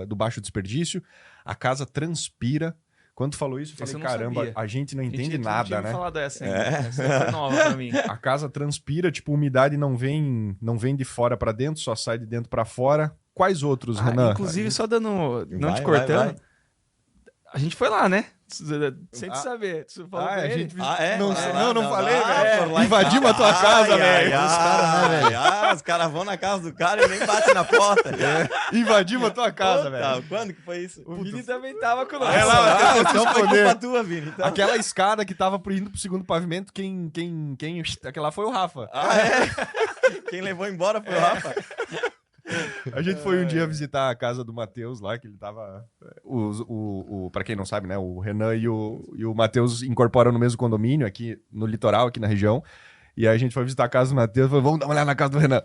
do baixo desperdício, a casa transpira. Quando tu falou isso, eu Esse falei, eu não caramba, sabia. a gente não entende Eu não nada, tinha né? falado dessa ainda. Essa foi nova pra mim. A casa transpira, tipo, umidade não vem de fora pra dentro, só sai de dentro pra fora. Quais outros, Renan? Inclusive, só dando. Não te Vai, cortando. vai. A gente foi lá, né? Sem te saber. Tu falou com a ele? gente Não, não falei, velho. por lá em Invadimos a tua casa. casa, Ai, velho. ai, Os caras, né, ai, os caras vão na casa do cara e nem batem na porta. Invadimos a tua casa, Puta, velho. Quando que foi isso? O Vini também tava com nós. Vai lá, então Foi poder. culpa tua, Vini. Então. Aquela escada que tava indo pro segundo pavimento, aquela foi o Rafa. Ah, é? Quem levou embora foi o Rafa. A gente foi um dia visitar a casa do Matheus lá, que ele tava... Pra quem não sabe, né? O Renan e o Matheus incorporam no mesmo condomínio aqui no litoral, aqui na região. E aí a gente foi visitar a casa do Matheus e falou, vamos dar uma olhada na casa do Renan.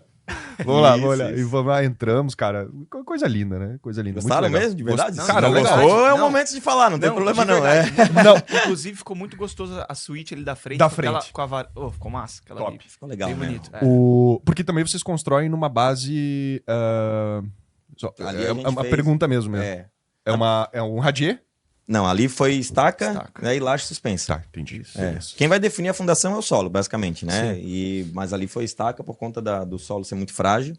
Vamos lá, vamos olhar. Isso. E vamos lá, entramos, cara. Coisa linda, né? Coisa linda. muito Gostaram legal. mesmo, de verdade? Cara, não legal. gostou, é o Não. momento de falar, não tem problema de não. verdade. Não. Inclusive, ficou muito gostoso a suíte ali da frente. Da com aquela- frente. com a var... Ficou massa. Aquela Top. ali. Ficou legal, Bem né? bonito. É. Porque também vocês constroem numa base... Ali a é gente uma fez- pergunta mesmo. É. É um radier? Não, ali foi estaca, Estaca. né, e laje suspensa. Tá, entendi. É. Quem vai definir a fundação é o solo, basicamente, né? Mas ali foi estaca por conta do solo ser muito frágil,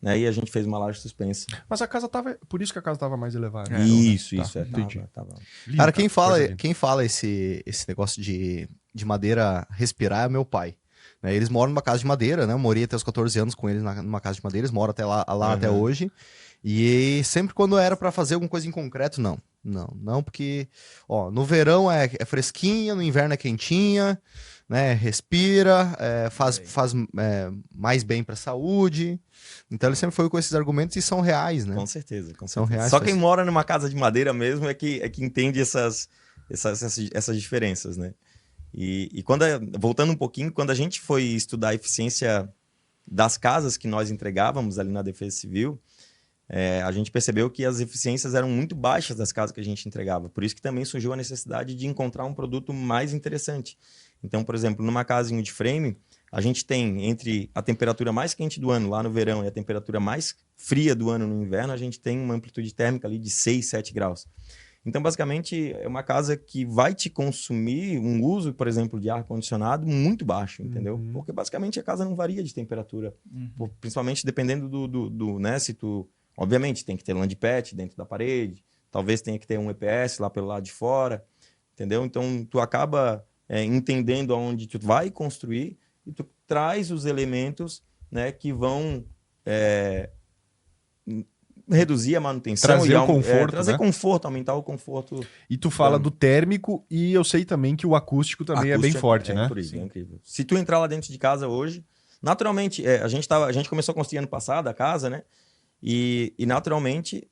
né? E a gente fez uma laje suspensa. Mas a casa tava... Por isso que a casa tava mais elevada. Isso, Tá, isso. entendi. Tava. Lindo, Cara, quem coisa linda. fala esse negócio de madeira respirar é meu pai. Né? Eles moram numa casa de madeira, né? Eu morei até os 14 anos com eles numa casa de madeira, eles moram até lá até hoje. E sempre quando era pra fazer alguma coisa em concreto, não, porque ó, no verão é fresquinha, no inverno é quentinha, né? Respira, faz mais bem pra saúde. Então ele sempre foi com esses argumentos e são reais, né? Com certeza, com São certeza. reais, Só faz- quem mora numa casa de madeira mesmo é que entende essas diferenças, né? E voltando um pouquinho, quando a gente foi estudar a eficiência das casas que nós entregávamos ali na Defesa Civil, a gente percebeu que as eficiências eram muito baixas das casas que a gente entregava. Por isso que também surgiu a necessidade de encontrar um produto mais interessante. Então, por exemplo, numa casa em wood frame, a gente tem entre a temperatura mais quente do ano lá no verão e a temperatura mais fria do ano no inverno, a gente tem uma amplitude térmica ali de 6, 7 graus. Então, basicamente, é uma casa que vai te consumir um uso, por exemplo, de ar-condicionado muito baixo, entendeu? Porque, basicamente, a casa não varia de temperatura. Principalmente dependendo né? Se tu... Obviamente, tem que ter landpad dentro da parede, talvez tenha que ter um EPS lá pelo lado de fora, entendeu? Então, tu acaba entendendo aonde tu vai construir e tu traz os elementos, né, que vão reduzir a manutenção. Trazer o conforto, trazer né? conforto, aumentar o conforto. E tu fala do térmico e eu sei também que o acústico também é bem forte, né? Incrível, é incrível. Se tu entrar lá dentro de casa hoje, naturalmente, a gente começou a construir ano passado a casa, né? E naturalmente,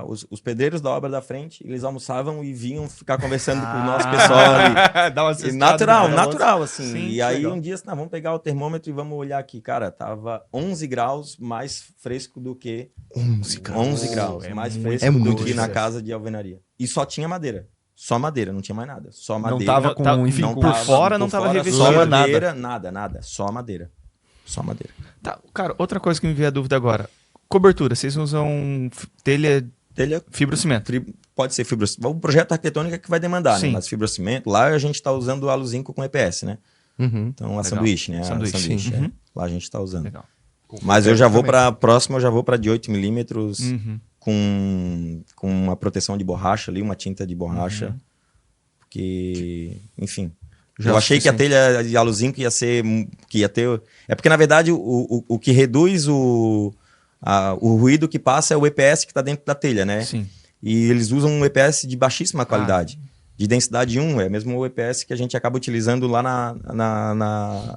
os pedreiros da obra da frente, eles almoçavam e vinham ficar conversando com o nosso pessoal ali. Dá uma E assestada, natural, assim. Sim, e aí legal. um dia, assim, vamos pegar o termômetro e vamos olhar aqui. Cara, tava 11 graus mais fresco do que... 11, cara. 11 graus é mais muito- fresco é do muito que na diferente. casa de alvenaria. E só tinha madeira. Só madeira, não tinha mais nada. Só Não madeira. tava com, Não, enfim, Não com por tava- fora não por tava fora, revestido. Só Nada. madeira, nada. Só madeira. Só madeira. Tá, cara, outra coisa que me veio a dúvida agora. Cobertura, vocês usam telha Telha fibrocimento? pode ser fibrocimento. O projeto arquitetônico é que vai demandar, Sim. né? Mas fibrocimento, lá a gente está usando alu zinco com EPS, né? Uhum. Então, a Legal. sanduíche, né? Sanduíche, A sanduíche, sim. é. Lá a gente está usando. Legal. Mas eu já vou também. para próxima, eu já vou para de 8 milímetros Uhum. com uma proteção de borracha ali, uma tinta de borracha. Porque, enfim. Já eu é achei que a suficiente. telha de alu zinco ia ser. Que ia ter. É porque, na verdade, o que reduz o ruído que passa é o EPS que está dentro da telha, né? Sim. E eles usam um EPS de baixíssima qualidade. De densidade 1, é mesmo o EPS que a gente acaba utilizando lá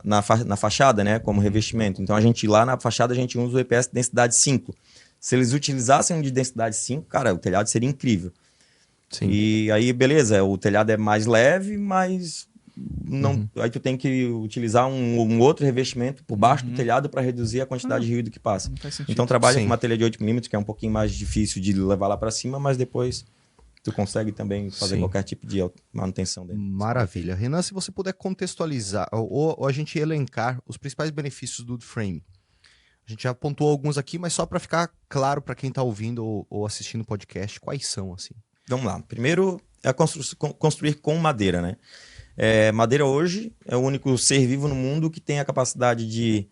na fachada, né? Como revestimento. Então, lá na fachada a gente usa o EPS de densidade 5. Se eles utilizassem um de densidade 5, cara, o telhado seria incrível. Sim. E aí, beleza, o telhado é mais leve, mas não, aí tu tem que utilizar um outro revestimento por baixo do telhado para reduzir a quantidade de ruído que passa. Não faz sentido. Então trabalha Sim. com uma telha de 8 milímetros, que é um pouquinho mais difícil de levar lá para cima, mas depois tu consegue também fazer Sim. qualquer tipo de manutenção dele. Maravilha. Renan, se você puder contextualizar ou a gente elencar os principais benefícios do wood frame. A gente já pontuou alguns aqui, mas só para ficar claro para quem está ouvindo ou assistindo o podcast, quais são, assim? Vamos lá. Primeiro é construir com madeira, né? Madeira hoje é o único ser vivo no mundo que tem a capacidade de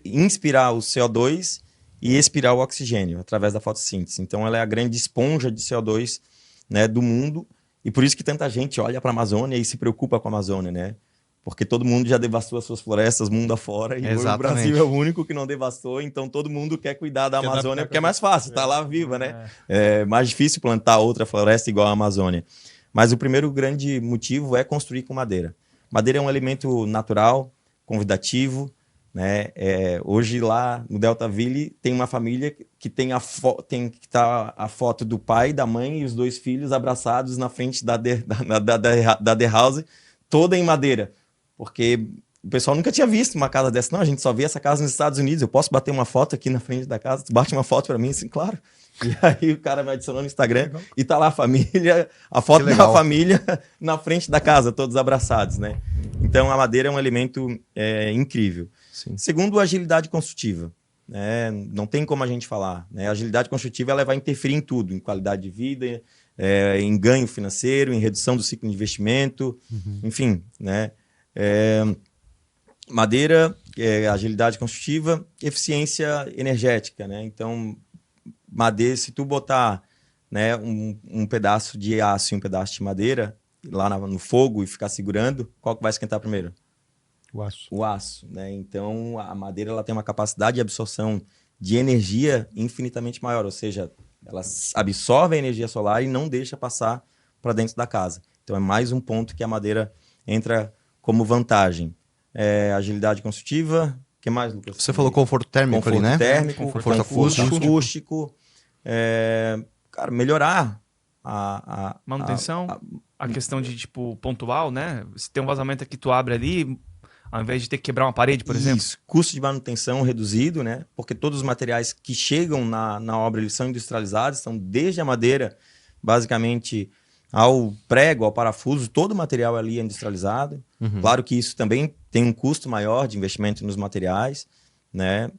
inspirar o CO2 e expirar o oxigênio através da fotossíntese. Então ela é a grande esponja de CO2, né, do mundo, e por isso que tanta gente olha para a Amazônia e se preocupa com a Amazônia, né? Porque todo mundo já devastou as suas florestas mundo afora e o Brasil é o único que não devastou, então todo mundo quer cuidar da Amazônia porque é mais fácil, tá lá viva, né? É mais difícil plantar outra floresta igual a Amazônia. Mas o primeiro grande motivo é construir com madeira. Madeira é um elemento natural, convidativo, né? Hoje lá no Deltaville tem uma família que tem a foto do pai, da mãe e os 2 filhos abraçados na frente da The House, toda em madeira. Porque o pessoal nunca tinha visto uma casa dessa. Não, a gente só vê essa casa nos Estados Unidos. Eu posso bater uma foto aqui na frente da casa? Tu bate uma foto para mim? Assim, claro. E aí o cara me adicionou no Instagram e tá lá a família, a foto da família na frente da casa, todos abraçados, né? Então a madeira é um elemento incrível. Sim. Segundo, a agilidade construtiva. Né? Não tem como a gente falar. Né? A agilidade construtiva ela vai interferir em tudo, em qualidade de vida, em ganho financeiro, em redução do ciclo de investimento, enfim, né? Madeira, agilidade construtiva, eficiência energética, né? Então, madeira, se tu botar, né, um pedaço de aço e um pedaço de madeira lá no fogo e ficar segurando, qual que vai esquentar primeiro? O aço. O aço, né? Então, a madeira ela tem uma capacidade de absorção de energia infinitamente maior, ou seja, ela absorve a energia solar e não deixa passar para dentro da casa. Então, é mais um ponto que a madeira entra como vantagem. Agilidade construtiva, o que mais, Lucas? Você falou conforto térmico Conforto ali, né? térmico, Conforto acústico. Cara, melhorar Manutenção, a questão de, tipo, pontual, né? Se tem um vazamento aqui, tu abre ali, ao invés de ter que quebrar uma parede, por exemplo. Custo de manutenção reduzido, né? Porque todos os materiais que chegam na obra, eles são industrializados, então desde a madeira, basicamente, ao prego, ao parafuso, todo o material ali é industrializado. Claro que isso também tem um custo maior de investimento nos materiais, né?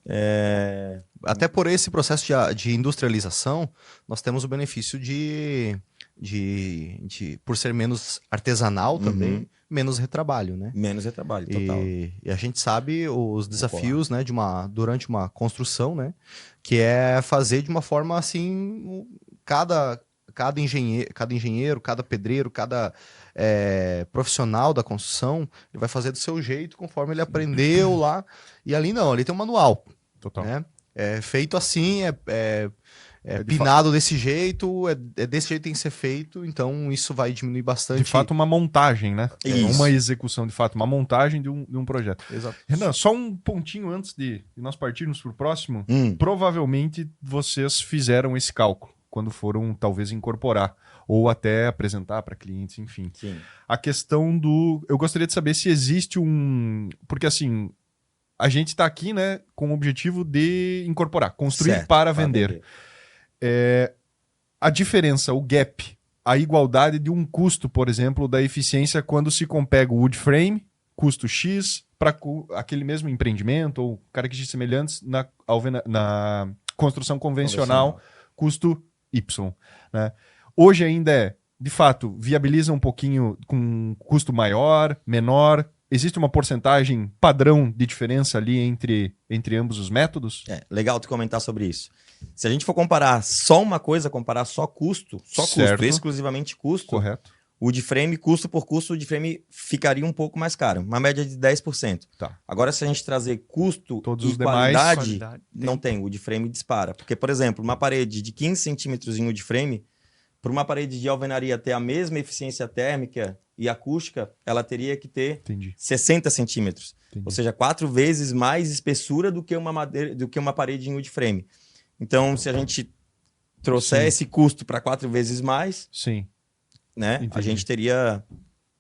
Até por esse processo de industrialização, nós temos o benefício de por ser menos artesanal também, menos retrabalho, né? Menos retrabalho, total. E a gente sabe os desafios, né, durante uma construção, né? Que é fazer de uma forma assim, cada engenheiro, cada pedreiro, cada profissional da construção, ele vai fazer do seu jeito, conforme ele aprendeu lá. E ali não, ali tem um manual. Total. Né? feito assim, de pinado desse jeito, é desse jeito que tem que ser feito, então isso vai diminuir bastante. De fato, uma montagem, né? Isso. Uma execução, de fato, uma montagem de um projeto. Exato. Renan, só um pontinho antes de nós partirmos para o próximo. Provavelmente vocês fizeram esse cálculo quando foram, talvez, incorporar ou até apresentar para clientes, enfim. Sim. A questão do... Eu gostaria de saber se existe um... Porque, assim, a gente está aqui, né, com o objetivo de incorporar, construir Certo, para vender. A diferença, o gap, a igualdade de um custo, por exemplo, da eficiência quando se compega o wood frame, custo X, para aquele mesmo empreendimento ou características semelhantes na construção convencional, custo Y. Né? Hoje ainda de fato, viabiliza um pouquinho com custo maior, menor. Existe uma porcentagem padrão de diferença ali entre ambos os métodos? Legal tu comentar sobre isso. Se a gente for comparar só uma coisa, comparar só custo, exclusivamente custo, correto. O wood frame, custo por custo, o wood frame ficaria um pouco mais caro, uma média de 10%. Tá. Agora, se a gente trazer custo todos e os demais, qualidade, não tem, o wood frame dispara. Porque, por exemplo, uma parede de 15 centímetros em wood frame, para uma parede de alvenaria ter a mesma eficiência térmica e acústica, ela teria que ter 60 centímetros. Ou seja, 4 vezes mais espessura do que uma parede em wood frame. Então, se a gente trouxer esse custo para 4 vezes mais, né, a gente teria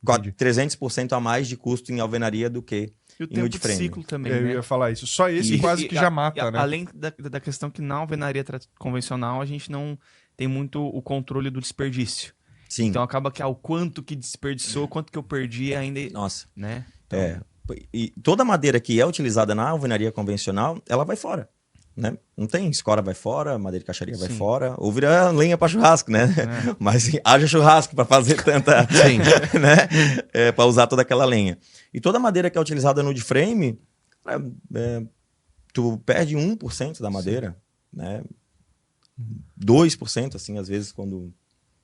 300% a mais de custo em alvenaria do que e o tempo de ciclo também, Eu ia falar isso. Só esse quase que já mata, né? Além da questão que na alvenaria convencional a gente não tem muito o controle do desperdício. Sim. Então acaba que o quanto que desperdiçou, quanto que eu perdi ainda... Nossa. Né? Então... E toda madeira que é utilizada na alvenaria convencional, ela vai fora. Né? Não tem escora vai fora, madeira de caixaria vai fora, ou vira lenha para churrasco, né? Mas haja churrasco para fazer tanta, né? Para usar toda aquela lenha. E toda madeira que é utilizada no wood frame, tu perde 1% da madeira, né? 2%, assim, às vezes, quando...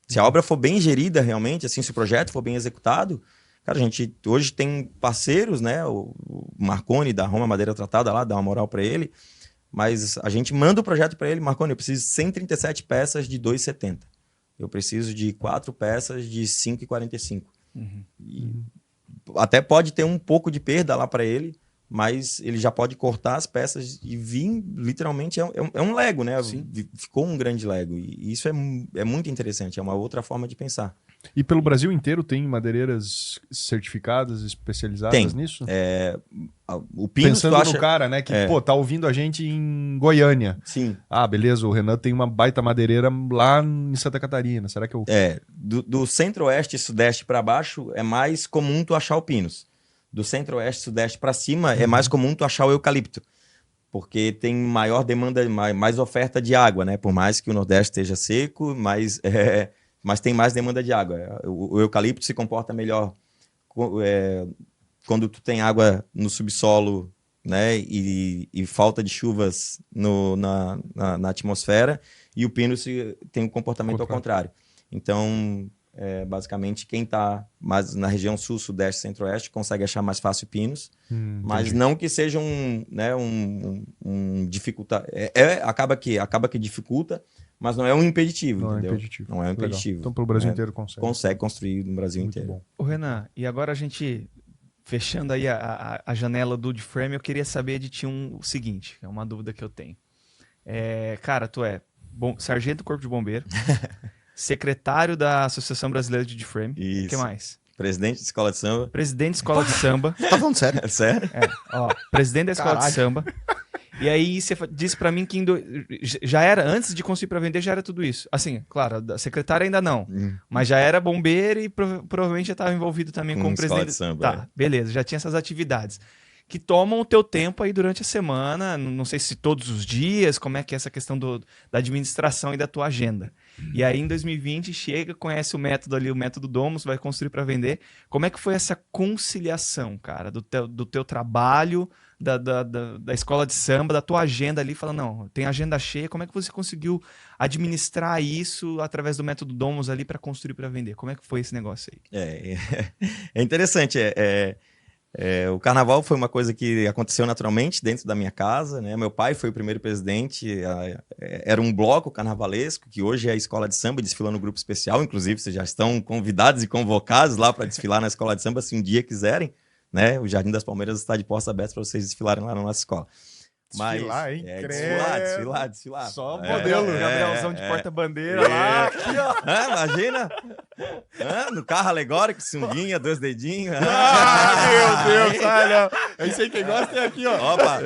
Se a obra for bem gerida realmente, assim, se o projeto for bem executado, cara, a gente hoje tem parceiros, né? O Marconi da Roma Madeira Tratada lá, dá uma moral para ele. Mas a gente manda o projeto para ele, Marconi, eu preciso de 137 peças de 2,70. Eu preciso de 4 peças de 5,45. Até pode ter um pouco de perda lá para ele, mas ele já pode cortar as peças e vir, literalmente, é um Lego, né? Sim. Ficou um grande Lego. E isso é muito interessante, é uma outra forma de pensar. E pelo Brasil inteiro tem madeireiras certificadas, especializadas nisso? O Pinos, pensando no cara, né, que tá ouvindo a gente em Goiânia. Sim. Ah, beleza, o Renan tem uma baita madeireira lá em Santa Catarina. Será que eu... Do centro-oeste e sudeste para baixo é mais comum tu achar o Pinos. Do centro-oeste e sudeste para cima é mais comum tu achar o eucalipto. Porque tem maior demanda, mais oferta de água, né? Por mais que o Nordeste esteja seco, mas tem mais demanda de água. O eucalipto se comporta melhor quando tu tem água no subsolo, né, e falta de chuvas na atmosfera, e o pino tem um comportamento ao contrário. Então, basicamente, quem está mais na região sul, sudeste, centro-oeste consegue achar mais fácil pinos, mas não que seja um dificultar. Acaba que dificulta, mas não é um impeditivo, entendeu? Não é um impeditivo. Então, pelo Brasil inteiro consegue. Consegue construir no Brasil Muito inteiro. Bom. Ô, Renan, e agora a gente, fechando aí a janela do wood frame, eu queria saber de ti o seguinte, é uma dúvida que eu tenho. Cara, tu é sargento do Corpo de Bombeiro, secretário da Associação Brasileira de Wood Frame, o que mais? Presidente da Escola de Samba. Presidente da Escola de Samba. Tá falando sério? Sério? Presidente da Escola de Samba. E aí você disse pra mim que já era, antes de construir pra vender, já era tudo isso. Assim, claro, a secretária ainda não. Mas já era bombeiro e provavelmente já estava envolvido também com o presidente. De samba, tá, beleza, já tinha essas atividades. Que tomam o teu tempo aí durante a semana, não sei se todos os dias, como é que é essa questão da administração e da tua agenda. E aí em 2020 chega, conhece o método ali, o método Domus, vai construir para vender. Como é que foi essa conciliação, cara, do teu trabalho, da escola de samba, da tua agenda ali, falando, não, tem agenda cheia, como é que você conseguiu administrar isso através do método Domus ali para construir para vender? Como é que foi esse negócio aí? É interessante, O carnaval foi uma coisa que aconteceu naturalmente dentro da minha casa, né? Meu pai foi o primeiro presidente, era um bloco carnavalesco, que hoje é a escola de samba, desfilando no grupo especial, inclusive vocês já estão convidados e convocados lá para desfilar na escola de samba, se um dia quiserem, né? O Jardim das Palmeiras está de portas abertas para vocês desfilarem lá na nossa escola. Desfilar, hein? Desfilar. Só modelo. Gabrielzão de porta-bandeira lá. Aqui, ó. Imagina. No carro alegórico, sunguinha, 2 dedinhos. Meu Deus, olha. É isso aí, quem gosta é aqui, ó. Opa,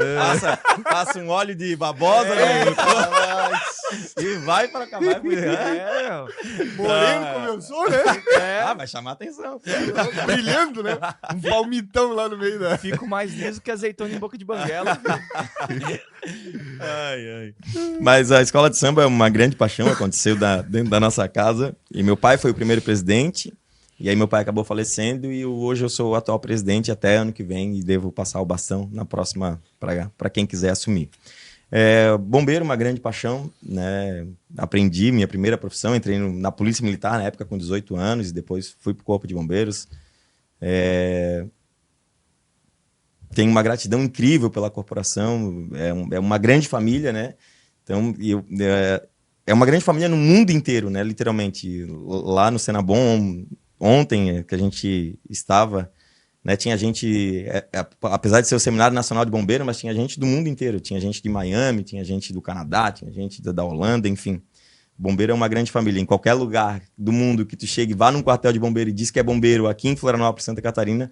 passa um óleo de babosa e vai pra cá. Moreno começou, né? Vai chamar atenção. Brilhando, né? Um palmitão lá no meio da... Fico mais liso que azeitona em boca de banguela. Mas a escola de samba é uma grande paixão, aconteceu dentro da nossa casa. E meu pai foi o primeiro presidente. E aí meu pai acabou falecendo e hoje eu sou o atual presidente até ano que vem e devo passar o bastão na próxima para quem quiser assumir. Bombeiro, uma grande paixão, né? Aprendi minha primeira profissão, entrei na Polícia Militar na época com 18 anos e depois fui para o Corpo de Bombeiros. Tenho uma gratidão incrível pela corporação, é uma grande família, né? Então, é uma grande família no mundo inteiro, né? Literalmente. Lá no Senabom, ontem que a gente estava, né? Tinha gente, apesar de ser o Seminário Nacional de Bombeiro, mas tinha gente do mundo inteiro. Tinha gente de Miami, tinha gente do Canadá, tinha gente da Holanda, enfim. Bombeiro é uma grande família. Em qualquer lugar do mundo que tu chegue, vá num quartel de bombeiro e diz que é bombeiro aqui em Florianópolis, Santa Catarina,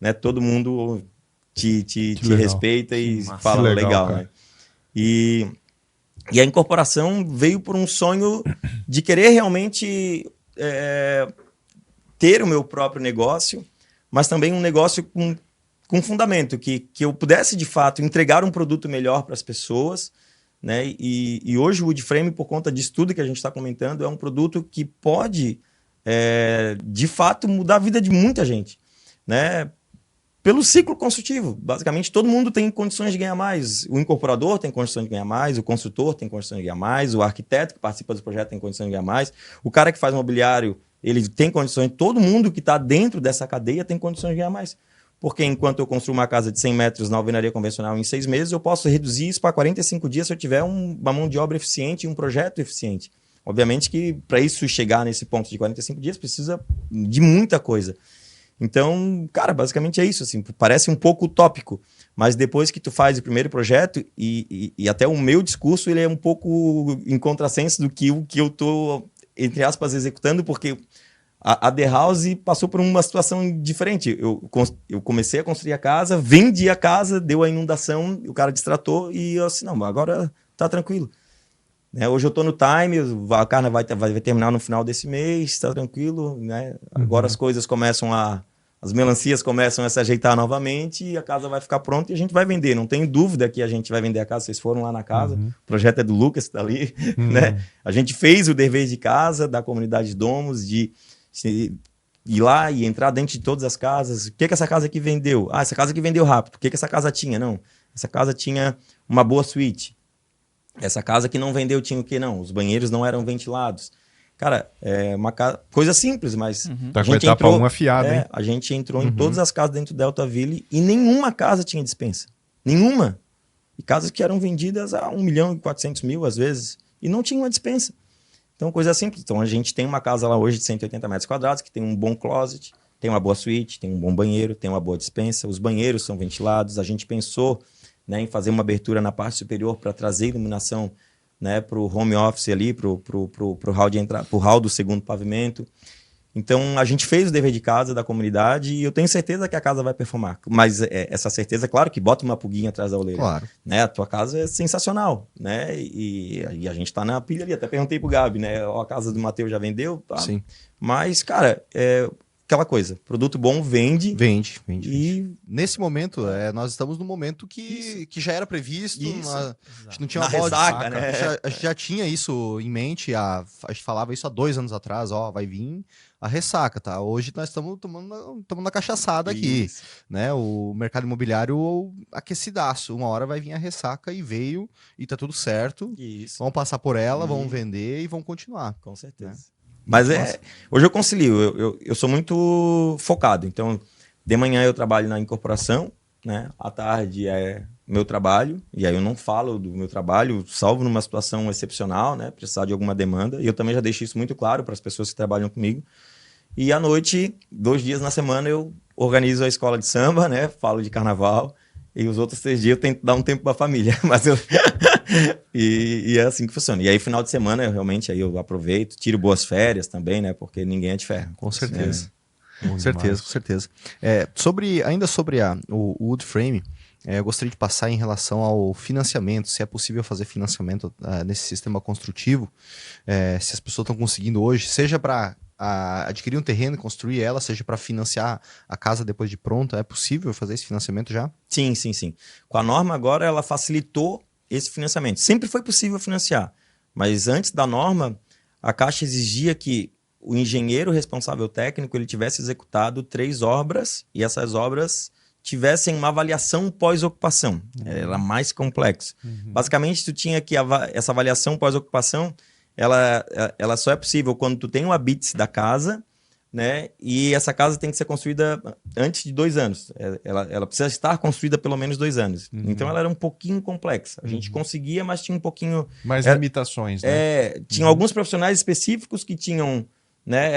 né? Todo mundo te respeita e fala legal, né? E a incorporação veio por um sonho de querer realmente ter o meu próprio negócio, mas também um negócio com fundamento, que eu pudesse, de fato, entregar um produto melhor para as pessoas, né? E hoje o Woodframe, por conta disso tudo que a gente está comentando, é um produto que pode, de fato, mudar a vida de muita gente, né? Pelo ciclo construtivo. Basicamente, todo mundo tem condições de ganhar mais. O incorporador tem condições de ganhar mais, o construtor tem condições de ganhar mais, o arquiteto que participa do projeto tem condições de ganhar mais, o cara que faz mobiliário, ele tem condições, todo mundo que está dentro dessa cadeia tem condições de ganhar mais. Porque enquanto eu construo uma casa de 100 metros na alvenaria convencional em 6 meses, eu posso reduzir isso para 45 dias se eu tiver uma mão de obra eficiente e um projeto eficiente. Obviamente que para isso chegar nesse ponto de 45 dias precisa de muita coisa. Então, cara, basicamente é isso, assim, parece um pouco utópico, mas depois que tu faz o primeiro projeto e até o meu discurso, ele é um pouco em contrassenso do que eu tô, entre aspas, executando, porque a The House passou por uma situação diferente. Eu comecei a construir a casa, vendi a casa, deu a inundação, o cara destratou e eu assim, não, agora tá tranquilo. Hoje eu tô no time, a carne vai terminar no final desse mês, tá tranquilo, né? Agora as coisas começam as melancias começam a se ajeitar novamente e a casa vai ficar pronta e a gente vai vender. Não tenho dúvida que a gente vai vender a casa, vocês foram lá na casa, o projeto é do Lucas, tá ali, né? A gente fez o dever de casa da comunidade de Domos, de ir lá e entrar dentro de todas as casas. O que essa casa aqui vendeu? Essa casa aqui vendeu rápido. O que essa casa tinha? Não, essa casa tinha uma boa suíte. Essa casa que não vendeu tinha o quê? Não, os banheiros não eram ventilados. Cara, é uma coisa simples, mas Tá com a etapa 1 afiada, hein? A gente entrou em todas as casas dentro do Deltaville e nenhuma casa tinha dispensa. Nenhuma. E casas que eram vendidas a 1.400.000 às vezes e não tinha uma dispensa. Então, coisa simples. Então, a gente tem uma casa lá hoje de 180 metros quadrados que tem um bom closet, tem uma boa suíte, tem um bom banheiro, tem uma boa dispensa. Os banheiros são ventilados. A gente pensou, né, em fazer uma abertura na parte superior para trazer iluminação, né, para o home office ali, para o hall de entrada, para o hall do segundo pavimento. Então, a gente fez o dever de casa da comunidade e eu tenho certeza que a casa vai performar. Mas essa certeza, claro, que bota uma pulguinha atrás da orelha. Claro. Né? A tua casa é sensacional, né? E a gente tá na pilha ali. Até perguntei pro Gabi, né? A casa do Matheus já vendeu? Tá? Sim. Mas, cara, aquela coisa. Produto bom vende. Vende. E nesse momento, nós estamos no momento que já era previsto. A gente não tinha uma Na bola ressaca, de faca. né? A gente já tinha isso em mente. A gente falava isso há 2 anos atrás. Ó, vai vir a ressaca, tá? Hoje nós estamos na cachaçada aqui, né? O mercado imobiliário aquecidaço. Uma hora vai vir a ressaca e veio e tá tudo certo. Isso. Vamos passar por ela, vamos vender e vamos continuar. Com certeza. Né? Mas hoje eu concilio. Eu sou muito focado. Então, De manhã eu trabalho na incorporação, né? À tarde é meu trabalho, e aí eu não falo do meu trabalho, salvo numa situação excepcional, né? Precisar de alguma demanda. E eu também já deixo isso muito claro para as pessoas que trabalham comigo. E à noite, 2 dias na semana, eu organizo a escola de samba, né? Falo de carnaval. E os outros 3 dias eu tento dar um tempo para a família. Mas eu... e é assim que funciona. E aí, final de semana, realmente, aí eu aproveito, tiro boas férias também, né? Porque ninguém é de ferro. Com certeza. Bom Com certeza, demais. com certeza. Ainda sobre o wood frame, eu gostaria de passar em relação ao financiamento, se é possível fazer financiamento nesse sistema construtivo, se as pessoas estão conseguindo hoje, seja para adquirir um terreno e construir ela, seja para financiar a casa depois de pronta, é possível fazer esse financiamento já? Sim, sim, sim. Com a norma agora, ela facilitou esse financiamento. Sempre foi possível financiar, mas antes da norma, a Caixa exigia que o engenheiro responsável técnico ele tivesse executado 3 obras e essas obras tivessem uma avaliação pós-ocupação. Era mais complexo. Basicamente, tu tinha que essa avaliação pós-ocupação, ela só é possível quando tu tem o habite da casa, né? E essa casa tem que ser construída antes de 2 anos. Ela precisa estar construída pelo menos 2 anos. Então, ela era um pouquinho complexa. A gente conseguia, mas tinha um pouquinho... Mais limitações, né? Tinha alguns profissionais específicos que tinham, né,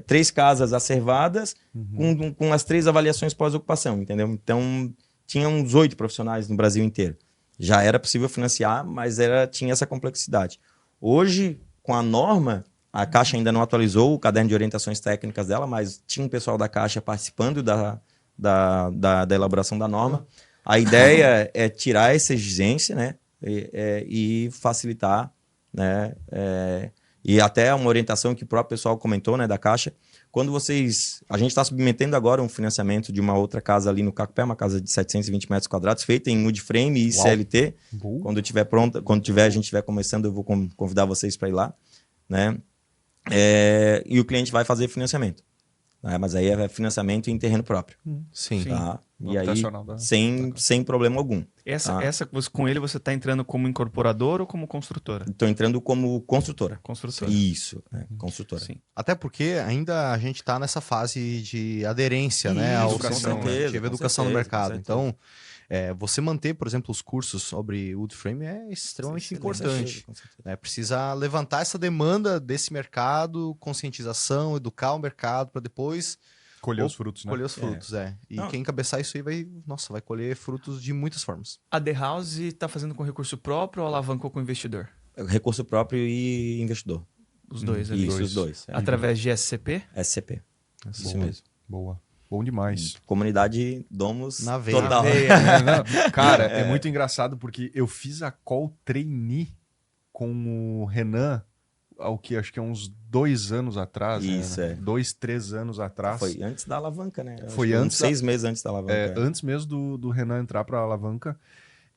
3 casas acervadas com as 3 avaliações pós-ocupação, entendeu? Então, tinha uns 8 profissionais no Brasil inteiro. Já era possível financiar, mas tinha essa complexidade. Hoje, com a norma, a Caixa ainda não atualizou o caderno de orientações técnicas dela, mas tinha um pessoal da Caixa participando da elaboração da norma. A ideia é tirar essa exigência, né, e facilitar, né, e até uma orientação que o próprio pessoal comentou, né, da Caixa. Quando a gente está submetendo agora um financiamento de uma outra casa ali no Cacupé, uma casa de 720 metros quadrados, feita em wood frame e CLT. Quando tiver pronta, a gente estiver começando, eu vou convidar vocês para ir lá, né? E o cliente vai fazer financiamento. Né? Mas aí é financiamento em terreno próprio. Sim. Tá? E aí, Habitacional da- sem problema algum. Com ele você está entrando como incorporador ou como construtora? Estou entrando como construtora. Construtora. Isso, construtora. Sim. Até porque ainda a gente está nessa fase de aderência, né, ao educação, sistema, né? tive Com educação no certeza, mercado. com Então, você manter, por exemplo, os cursos sobre wood frame é extremamente importante. Com certeza. Né? Precisa levantar essa demanda desse mercado, conscientização, educar o mercado para depois Colher os frutos, né? colher os frutos. E Não. quem encabeçar isso aí vai colher frutos de muitas formas. A The House está fazendo com recurso próprio ou alavancou com o investidor? Recurso próprio e investidor. Os dois ali. Isso, os dois. Através de SCP? SCP. Isso Boa. mesmo. Boa. Bom demais. Comunidade Domus Na veia. total. Na veia. Cara, é muito engraçado porque eu fiz a call trainee com o Renan, acho que é uns 2 anos atrás. Isso, né? 2, 3 anos atrás. Foi antes da alavanca, né? Foi Acho que antes uns 6 meses antes da alavanca. Antes mesmo do Renan entrar pra alavanca.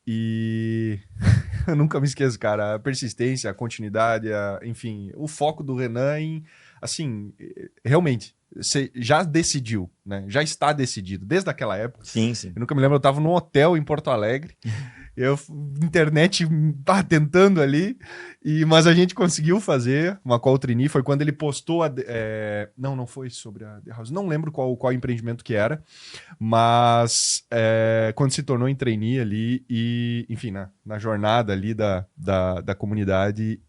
E eu nunca me esqueço, cara, a persistência, a continuidade, enfim, o foco do Renan em, assim, realmente, você já decidiu, né? Já está decidido, desde aquela época. Sim, sim. Eu nunca me lembro, eu tava num hotel em Porto Alegre, internet tentando ali, mas a gente conseguiu fazer uma call trainee, foi quando ele postou não foi sobre a The House, não lembro qual empreendimento que era, mas quando se tornou em trainee ali e, enfim, na jornada ali da comunidade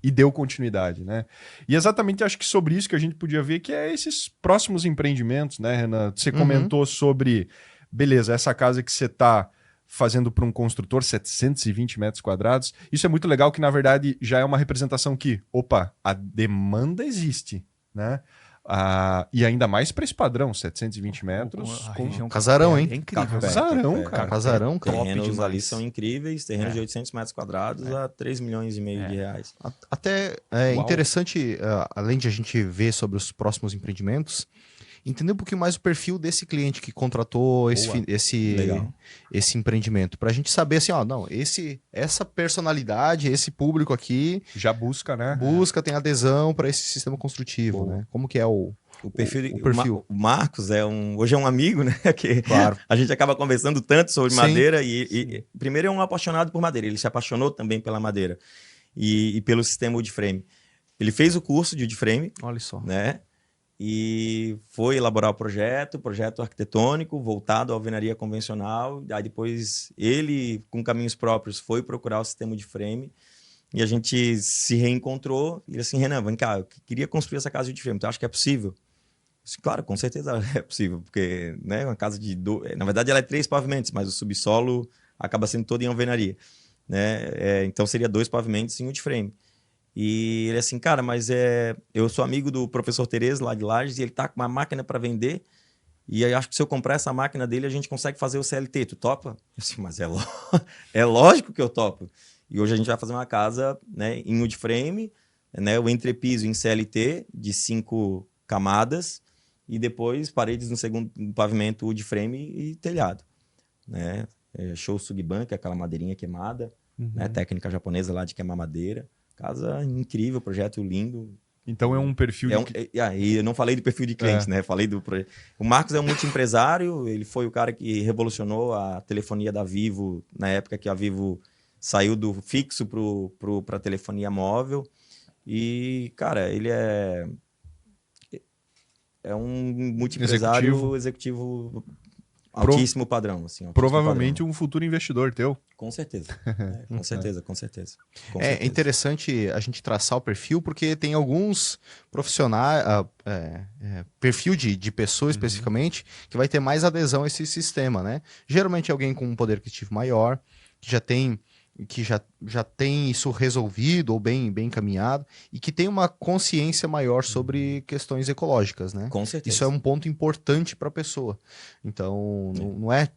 e deu continuidade, né? E exatamente acho que sobre isso que a gente podia ver que é esses próximos empreendimentos, né, Renan? Você comentou sobre, beleza, essa casa que você tá fazendo para um construtor, 720 metros quadrados. Isso é muito legal que, na verdade, já é uma representação que, a demanda existe, né? E ainda mais para esse padrão, 720 metros. A região Casarão, hein? É incrível. Casarão, cara. Casarão, cara. Terrenos demais. ali são incríveis, terrenos de 800 metros quadrados a 3 milhões e meio de reais. Até é interessante, além de a gente ver sobre os próximos empreendimentos, entender um pouquinho mais o perfil desse cliente que contratou Legal. esse empreendimento. Pra gente saber assim, essa personalidade, esse público aqui Já busca, né? tem adesão para esse sistema construtivo, né? Como que é o perfil. o perfil. O Marcos hoje é um amigo, né? Que Claro. a gente acaba conversando tanto sobre Sim. madeira e primeiro é um apaixonado por madeira. Ele se apaixonou também pela madeira e pelo sistema wood frame. Ele fez o curso de wood frame, Olha só. né? e foi elaborar o projeto arquitetônico voltado à alvenaria convencional. Aí depois ele, com caminhos próprios, foi procurar o sistema de frame e a gente se reencontrou e assim, Renan, vem cá, eu queria construir essa casa de frame, tu acha que é possível? Disse, claro, com certeza é possível, porque né, uma casa na verdade ela é 3 pavimentos, mas o subsolo acaba sendo todo em alvenaria, né? Então seria 2 pavimentos e um de frame. E ele assim, cara, mas eu sou amigo do professor Tereza lá de Lages e ele tá com uma máquina para vender e aí acho que se eu comprar essa máquina dele a gente consegue fazer o CLT, tu topa? Eu assim, mas é lógico que eu topo. E hoje a gente vai fazer uma casa, né, em wood frame, né, o entrepiso em CLT de 5 camadas e depois paredes no segundo pavimento wood frame e telhado, né? Show Sugban, que é aquela madeirinha queimada, né, técnica japonesa lá de queimar madeira. Casa incrível, projeto lindo. Então é um perfil E eu não falei do perfil de cliente, né? Falei do projeto. O Marcos é um multiempresário, ele foi o cara que revolucionou a telefonia da Vivo na época que a Vivo saiu do fixo para a telefonia móvel. E, cara, ele é um multiempresário executivo altíssimo padrão. Assim, altíssimo provavelmente padrão. um futuro investidor teu. Com certeza. Com certeza, com certeza. É interessante a gente traçar o perfil, porque tem alguns profissionais, perfil de pessoa especificamente, que vai ter mais adesão a esse sistema, né? Geralmente é alguém com um poder aquisitivo maior, que já tem isso resolvido ou bem encaminhado e que tem uma consciência maior sobre questões ecológicas, né? Com certeza. Isso é um ponto importante para a pessoa. Então, não é,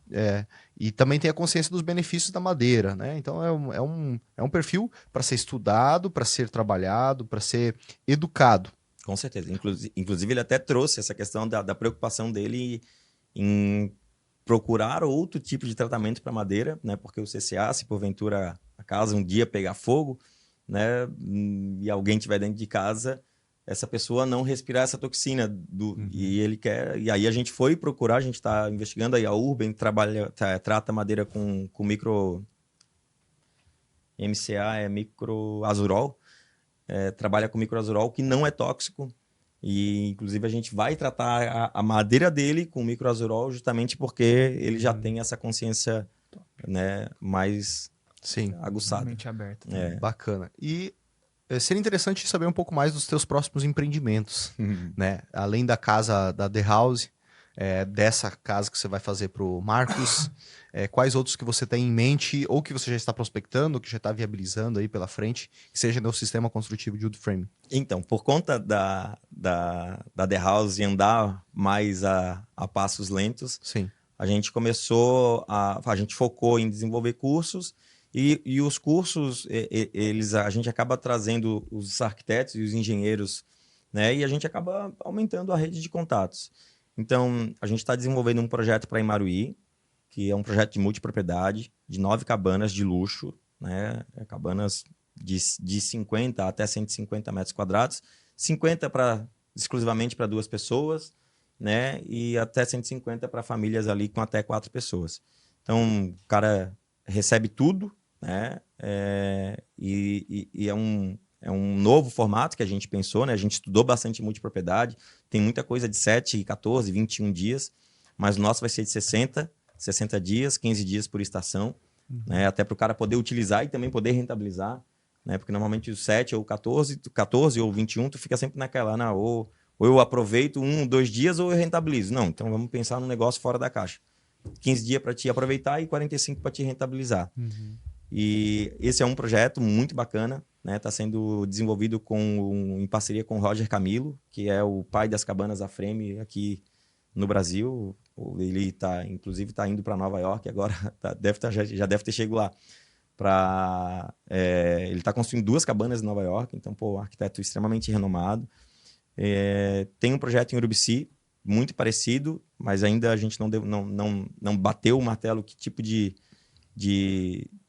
E também tem a consciência dos benefícios da madeira, né? Então, é um perfil para ser estudado, para ser trabalhado, para ser educado. Com certeza. Inclusive, ele até trouxe essa questão da preocupação dele em procurar outro tipo de tratamento para madeira, né? Porque o CCA, se porventura a casa um dia pegar fogo, né? E alguém estiver dentro de casa, essa pessoa não respirar essa toxina e ele quer. E aí a gente foi procurar, a gente está investigando aí a Urban trata madeira com micro MCA, micro azurol, trabalha com micro azurol que não é tóxico. E, inclusive, a gente vai tratar a madeira dele com microazurol justamente porque ele já tem essa consciência, né, mais aguçada. Mente aberta. Bacana. E seria interessante saber um pouco mais dos teus próximos empreendimentos, né? Além da casa da The House, dessa casa que você vai fazer para o Marcos, quais outros que você tem em mente ou que você já está prospectando, que já está viabilizando aí pela frente, que seja no sistema construtivo de wood frame? Então, por conta da The House andar mais a passos lentos, sim, a gente a gente focou em desenvolver cursos e os cursos, a gente acaba trazendo os arquitetos e os engenheiros, né? E a gente acaba aumentando a rede de contatos. Então, a gente está desenvolvendo um projeto para Imaruí, que é um projeto de multipropriedade, de 9 cabanas de luxo, né? Cabanas de 50 até 150 metros quadrados, 50 exclusivamente para 2 pessoas, né? E até 150 para famílias ali com até 4 pessoas. Então, o cara recebe tudo, né? E é um novo formato que a gente pensou, né? A gente estudou bastante multipropriedade, tem muita coisa de 7, 14, 21 dias, mas o nosso vai ser de 60 dias, 15 dias por estação, né? Até para o cara poder utilizar e também poder rentabilizar, né? Porque normalmente os 7 ou 14 ou 21, tu fica sempre naquela, ou eu aproveito 1, 2 dias ou eu rentabilizo. Não, então vamos pensar num negócio fora da caixa. 15 dias para te aproveitar e 45 para te rentabilizar. E esse é um projeto muito bacana, né? Está sendo desenvolvido em parceria com o Roger Camilo, que é o pai das cabanas à frame aqui no Brasil. Ele inclusive está indo para Nova York agora, já deve ter chegado lá. Ele está construindo 2 cabanas em Nova York, então, um arquiteto extremamente renomado. Tem um projeto em Urubici, muito parecido, mas ainda a gente não bateu o martelo que tipo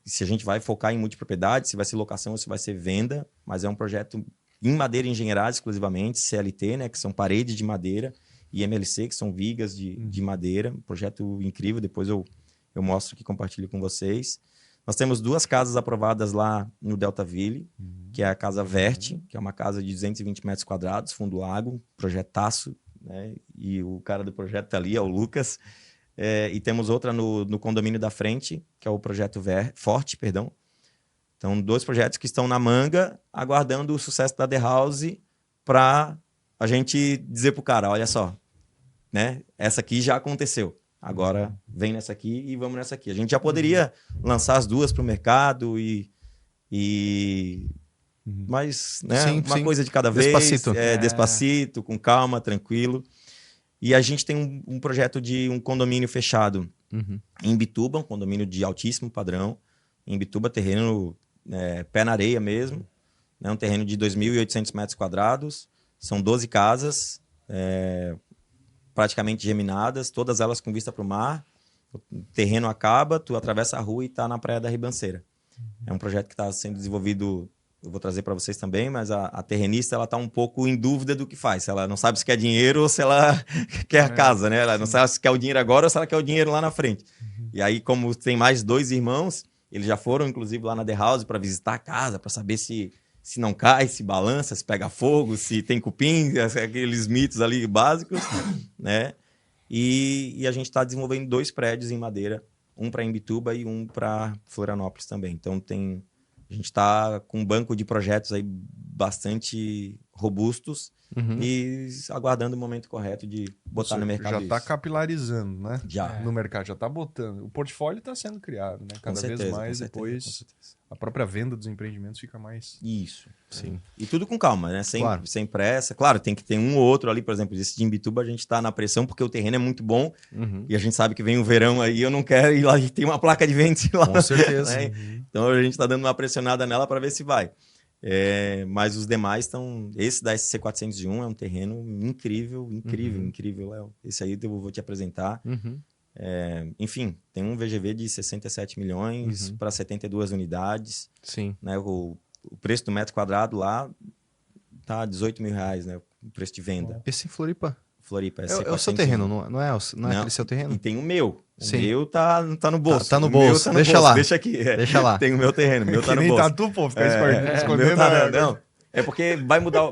se a gente vai focar em multipropriedade, se vai ser locação ou se vai ser venda, mas é um projeto em madeira engenheirada exclusivamente, CLT, né, que são paredes de madeira, e MLC, que são vigas de madeira, um projeto incrível, depois eu mostro aqui, compartilho com vocês. Nós temos 2 casas aprovadas lá no Deltaville, que é a Casa Verte, que é uma casa de 220 metros quadrados, fundo lago, projetaço né? E o cara do projeto tá ali, é o Lucas. E temos outra no condomínio da frente, que é o projeto Forte, perdão. Então, 2 projetos que estão na manga, aguardando o sucesso da The House para a gente dizer pro cara, olha só, né? Essa aqui já aconteceu. Agora vem nessa aqui e vamos nessa aqui. A gente já poderia lançar as 2 para o mercado mas, né? Uma coisa de cada vez. Despacito. Despacito, com calma, tranquilo. E a gente tem um projeto de um condomínio fechado em Bituba, um condomínio de altíssimo padrão. Em Bituba, terreno pé na areia mesmo. Né? Um terreno de 2.800 metros quadrados. São 12 casas, praticamente geminadas, todas elas com vista para o mar. O terreno acaba, tu atravessa a rua e está na Praia da Ribanceira. É um projeto que está sendo desenvolvido, eu vou trazer para vocês também, mas a terrenista ela está um pouco em dúvida do que faz. Ela não sabe se quer dinheiro ou se ela quer a casa, né? Ela não sabe se quer o dinheiro agora ou se ela quer o dinheiro lá na frente. E aí, como tem mais 2 irmãos, eles já foram, inclusive, lá na The House para visitar a casa, para saber se não cai, se balança, se pega fogo, se tem cupim, aqueles mitos ali básicos, né? E a gente está desenvolvendo 2 prédios em madeira, um para Imbituba e um para Florianópolis também. Então, a gente está com um banco de projetos aí bastante robustos e aguardando o momento correto de botar no mercado. Já está capilarizando, né? Já. No mercado, já está botando. O portfólio está sendo criado, né? Cada vez mais, depois a própria venda dos empreendimentos fica mais... Isso. Sim. E tudo com calma, né? Sem pressa. Claro, tem que ter um ou outro ali, por exemplo, esse de Imbituba a gente está na pressão porque o terreno é muito bom e a gente sabe que vem o verão aí, eu não quero ir lá e tem uma placa de venda lá. Com certeza. Né? Então a gente está dando uma pressionada nela para ver se vai. Mas os demais estão... Esse da SC401 é um terreno incrível, Léo. Esse aí eu vou te apresentar. Enfim, tem um VGV de 67 milhões para 72 unidades. Sim. Né? O preço do metro quadrado lá tá R$18 mil, né? O preço de venda. Esse em Floripa. Floripa, É o seu terreno, não é aquele seu terreno? E tem o meu. O Sim. meu tá no bolso. Tá no bolso. Tá no Deixa bolso. lá. Deixa aqui. Deixa lá. Tem o meu terreno. O meu tá Que no nem bolso. tatu, pô, ficar O escondendo. meu tá, não. É porque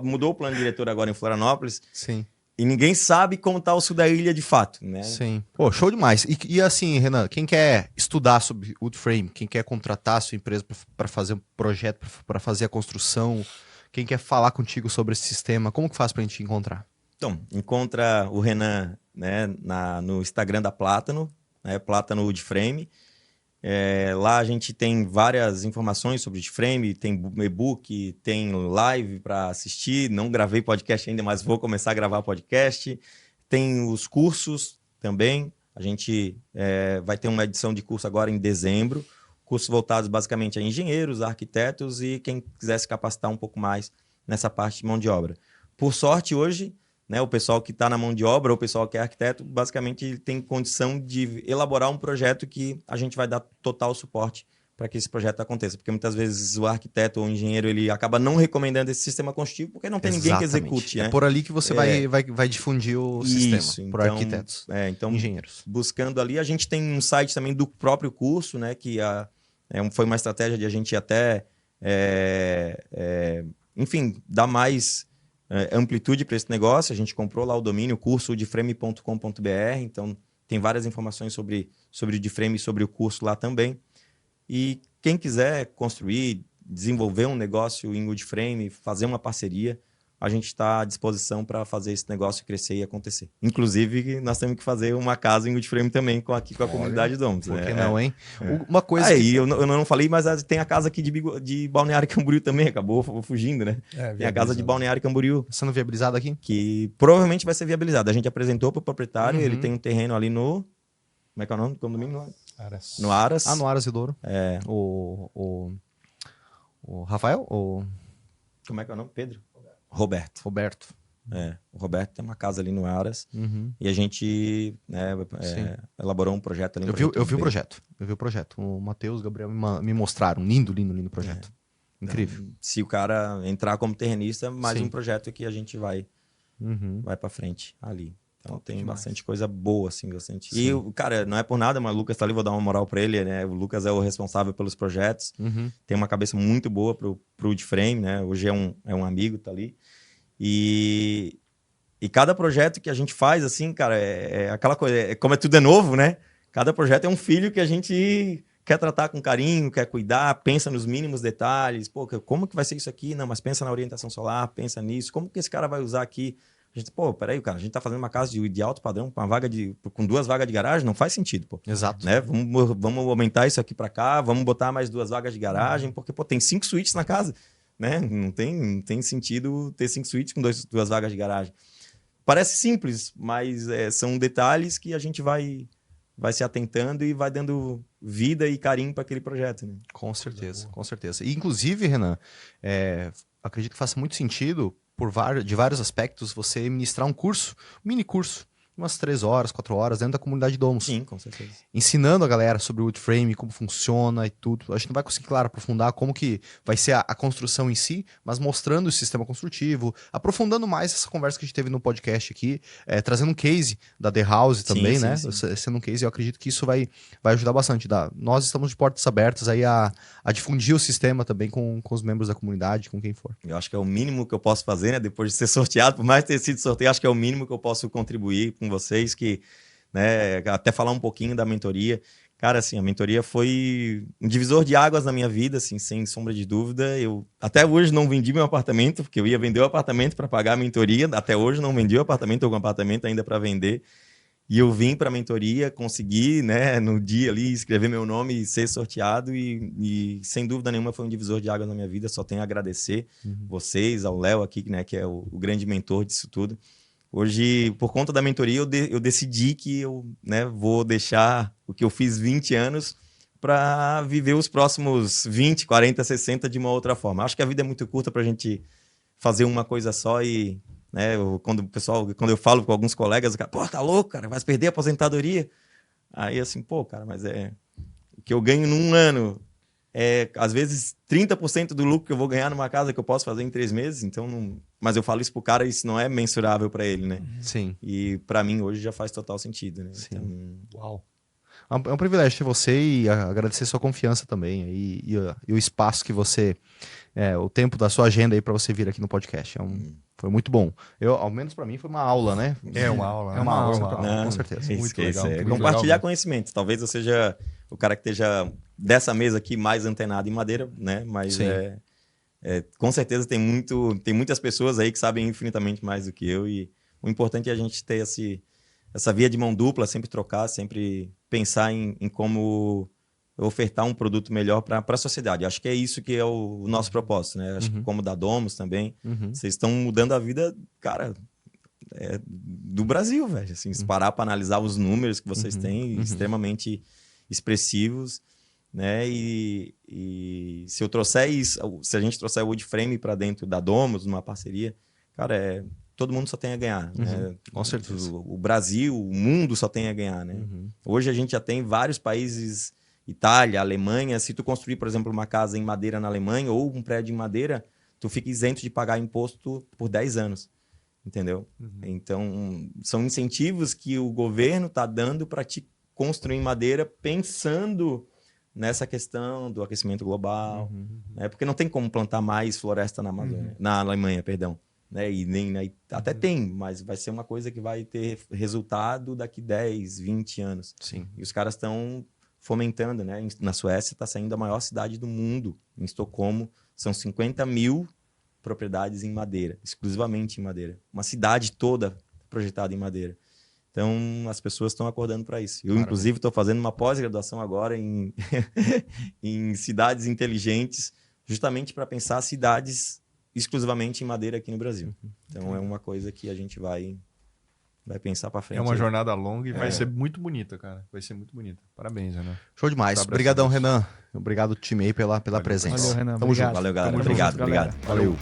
mudou o plano diretor agora em Florianópolis Sim. e ninguém sabe como tá o sul da ilha de fato, né? Sim. Pô, show demais. E assim, Renan, quem quer estudar sobre wood frame, quem quer contratar a sua empresa para fazer um projeto, para fazer a construção, quem quer falar contigo sobre esse sistema, como que faz pra gente encontrar? Então, encontra o Renan, né, no Instagram da Plátano, né, Plátano Wood Frame. Lá a gente tem várias informações sobre wood frame, tem e-book, tem live para assistir. Não gravei podcast ainda, mas vou começar a gravar podcast. Tem os cursos também. A gente vai ter uma edição de curso agora em dezembro. Cursos voltados basicamente a engenheiros, arquitetos e quem quiser se capacitar um pouco mais nessa parte de mão de obra. Por sorte, hoje, né, o pessoal que está na mão de obra, o pessoal que é arquiteto, basicamente tem condição de elaborar um projeto que a gente vai dar total suporte para que esse projeto aconteça. Porque muitas vezes o arquiteto ou o engenheiro ele acaba não recomendando esse sistema construtivo porque não tem ninguém que execute. Né? É por ali que você vai difundir o sistema, por arquitetos, então, engenheiros. Buscando ali, a gente tem um site também do próprio curso, né, que foi uma estratégia de a gente até, enfim, dar mais... amplitude para esse negócio. A gente comprou lá o domínio curso-woodframe.com.br, então tem várias informações sobre o woodframe e sobre o curso lá também. E quem quiser construir, desenvolver um negócio em woodframe, fazer uma parceria, a gente está à disposição para fazer esse negócio crescer e acontecer. Inclusive, nós temos que fazer uma casa em woodframe também aqui com a comunidade Domus. Por que não, hein? Uma coisa eu não falei, mas tem a casa aqui de Balneário Camboriú também, acabou fugindo, né? Tem a casa de Balneário Camboriú. Sendo viabilizada aqui? Que provavelmente vai ser viabilizada. A gente apresentou para o proprietário, ele tem um terreno ali no... Como é que é o nome do condomínio? Aras. No Aras. No Aras e Douro. O Rafael? Como é que é o nome? Pedro? Roberto. O Roberto tem uma casa ali no Aras e a gente elaborou um projeto ali. Eu vi o projeto. O Matheus e o Gabriel me mostraram. Lindo projeto. Incrível. Então, se o cara entrar como terrenista, mais um projeto que a gente vai para frente ali. Então tem bastante coisa boa, assim, bastante. Sim. E, cara, não é por nada, mas o Lucas tá ali, vou dar uma moral para ele, né? O Lucas é o responsável pelos projetos. Tem uma cabeça muito boa pro wood frame, né? Hoje é um amigo, tá ali. E E cada projeto que a gente faz, assim, cara, é aquela coisa, como tudo é novo, né? Cada projeto é um filho que a gente quer tratar com carinho, quer cuidar, pensa nos mínimos detalhes. Pô, como que vai ser isso aqui? Não, mas pensa na orientação solar, pensa nisso. Como que esse cara vai usar aqui? A gente, pô, peraí, cara, a gente tá fazendo uma casa de alto padrão com 2 vagas de garagem, não faz sentido, pô. Exato. Né? Vamos aumentar isso aqui para cá, vamos botar mais 2 vagas de garagem, porque, pô, tem 5 suítes na casa, né? Não tem sentido ter 5 suítes com 2 vagas de garagem. Parece simples, mas são detalhes que a gente vai se atentando e vai dando vida e carinho para aquele projeto, né? Com certeza, com certeza. E, inclusive, Renan, acredito que faça muito sentido, de vários aspectos, você ministrar um curso, um mini curso, umas 3 horas, 4 horas, dentro da comunidade Domus. Sim, com certeza. Ensinando a galera sobre o wood frame, como funciona e tudo. A gente não vai conseguir, claro, aprofundar como que vai ser a construção em si, mas mostrando o sistema construtivo, aprofundando mais essa conversa que a gente teve no podcast aqui, trazendo um case da The House também, sim, né? sim. Sendo um case, eu acredito que isso vai ajudar bastante. Nós estamos de portas abertas aí a difundir o sistema também com os membros da comunidade, com quem for. Eu acho que é o mínimo que eu posso fazer, né? Depois de ser sorteado, por mais ter sido sorteio, acho que é o mínimo que eu posso contribuir com vocês, que, né, até falar um pouquinho da mentoria. Cara, assim, a mentoria foi um divisor de águas na minha vida, assim, sem sombra de dúvida. Eu até hoje não vendi meu apartamento, porque eu ia vender o apartamento para pagar a mentoria. Até hoje não vendi o apartamento, estou com um apartamento ainda para vender. E eu vim para a mentoria, consegui, né, no dia ali, escrever meu nome e ser sorteado. E sem dúvida nenhuma foi um divisor de águas na minha vida. Só tenho a agradecer vocês, ao Léo aqui, né, que é o grande mentor disso tudo. Hoje, por conta da mentoria, eu decidi que eu, né, vou deixar o que eu fiz 20 anos para viver os próximos 20, 40, 60 de uma outra forma. Acho que a vida é muito curta para a gente fazer uma coisa só e, né, quando eu falo com alguns colegas, o cara, pô, tá louco, cara, vai perder a aposentadoria. Aí assim, pô, cara, mas o que eu ganho num ano às vezes 30% do lucro que eu vou ganhar numa casa que eu posso fazer em 3 meses, então não... Mas eu falo isso pro cara, isso não é mensurável para ele, né? Sim. E para mim hoje já faz total sentido, né? Sim. Então... Uau. É um privilégio ter você e agradecer sua confiança também e o espaço que você, o tempo da sua agenda aí para você vir aqui no podcast. Foi muito bom. Ao menos para mim foi uma aula, né? É uma aula. É uma aula, Não, com certeza. Isso, Muito que legal, isso muito compartilhar legal. conhecimentos. Talvez eu seja o cara que esteja dessa mesa aqui mais antenado em madeira, né? Mas Sim. com certeza tem muitas pessoas aí que sabem infinitamente mais do que eu e o importante é a gente ter essa via de mão dupla, sempre trocar, sempre pensar em como ofertar um produto melhor para a sociedade. Acho que é isso que é o nosso propósito, né? Acho que como da Domus também, vocês estão mudando a vida, cara, do Brasil, velho. Assim, se parar para analisar os números que vocês têm, extremamente expressivos, né? E se eu trouxer isso, se a gente trouxer o wood frame para dentro da Domus, numa parceria, cara, todo mundo só tem a ganhar, né? Com certeza. O Brasil, o mundo só tem a ganhar, né? Hoje a gente já tem vários países, Itália, Alemanha. Se tu construir, por exemplo, uma casa em madeira na Alemanha ou um prédio em madeira, tu fica isento de pagar imposto por 10 anos, entendeu? Então, são incentivos que o governo está dando para te construir em madeira pensando nessa questão do aquecimento global, né? Porque não tem como plantar mais floresta na Amazônia, na Alemanha, perdão. Né? E até tem, mas vai ser uma coisa que vai ter resultado daqui 10, 20 anos. Sim. E os caras estão fomentando, né? Na Suécia está saindo a maior cidade do mundo. Em Estocolmo, são 50 mil propriedades em madeira, exclusivamente em madeira. Uma cidade toda projetada em madeira. Então, as pessoas estão acordando para isso. Eu, inclusive, estou fazendo uma pós-graduação agora em cidades inteligentes, justamente para pensar cidades exclusivamente em madeira aqui no Brasil. Então, é uma coisa que a gente vai pensar para frente. É uma jornada longa e vai ser muito bonita, cara. Vai ser muito bonita. Parabéns, Renan. Show demais. Obrigadão, Renan. Obrigado, time aí, pela presença. Valeu, Renan. Tamo junto. Valeu, galera. Tamo Obrigado, junto, galera. obrigado. Valeu.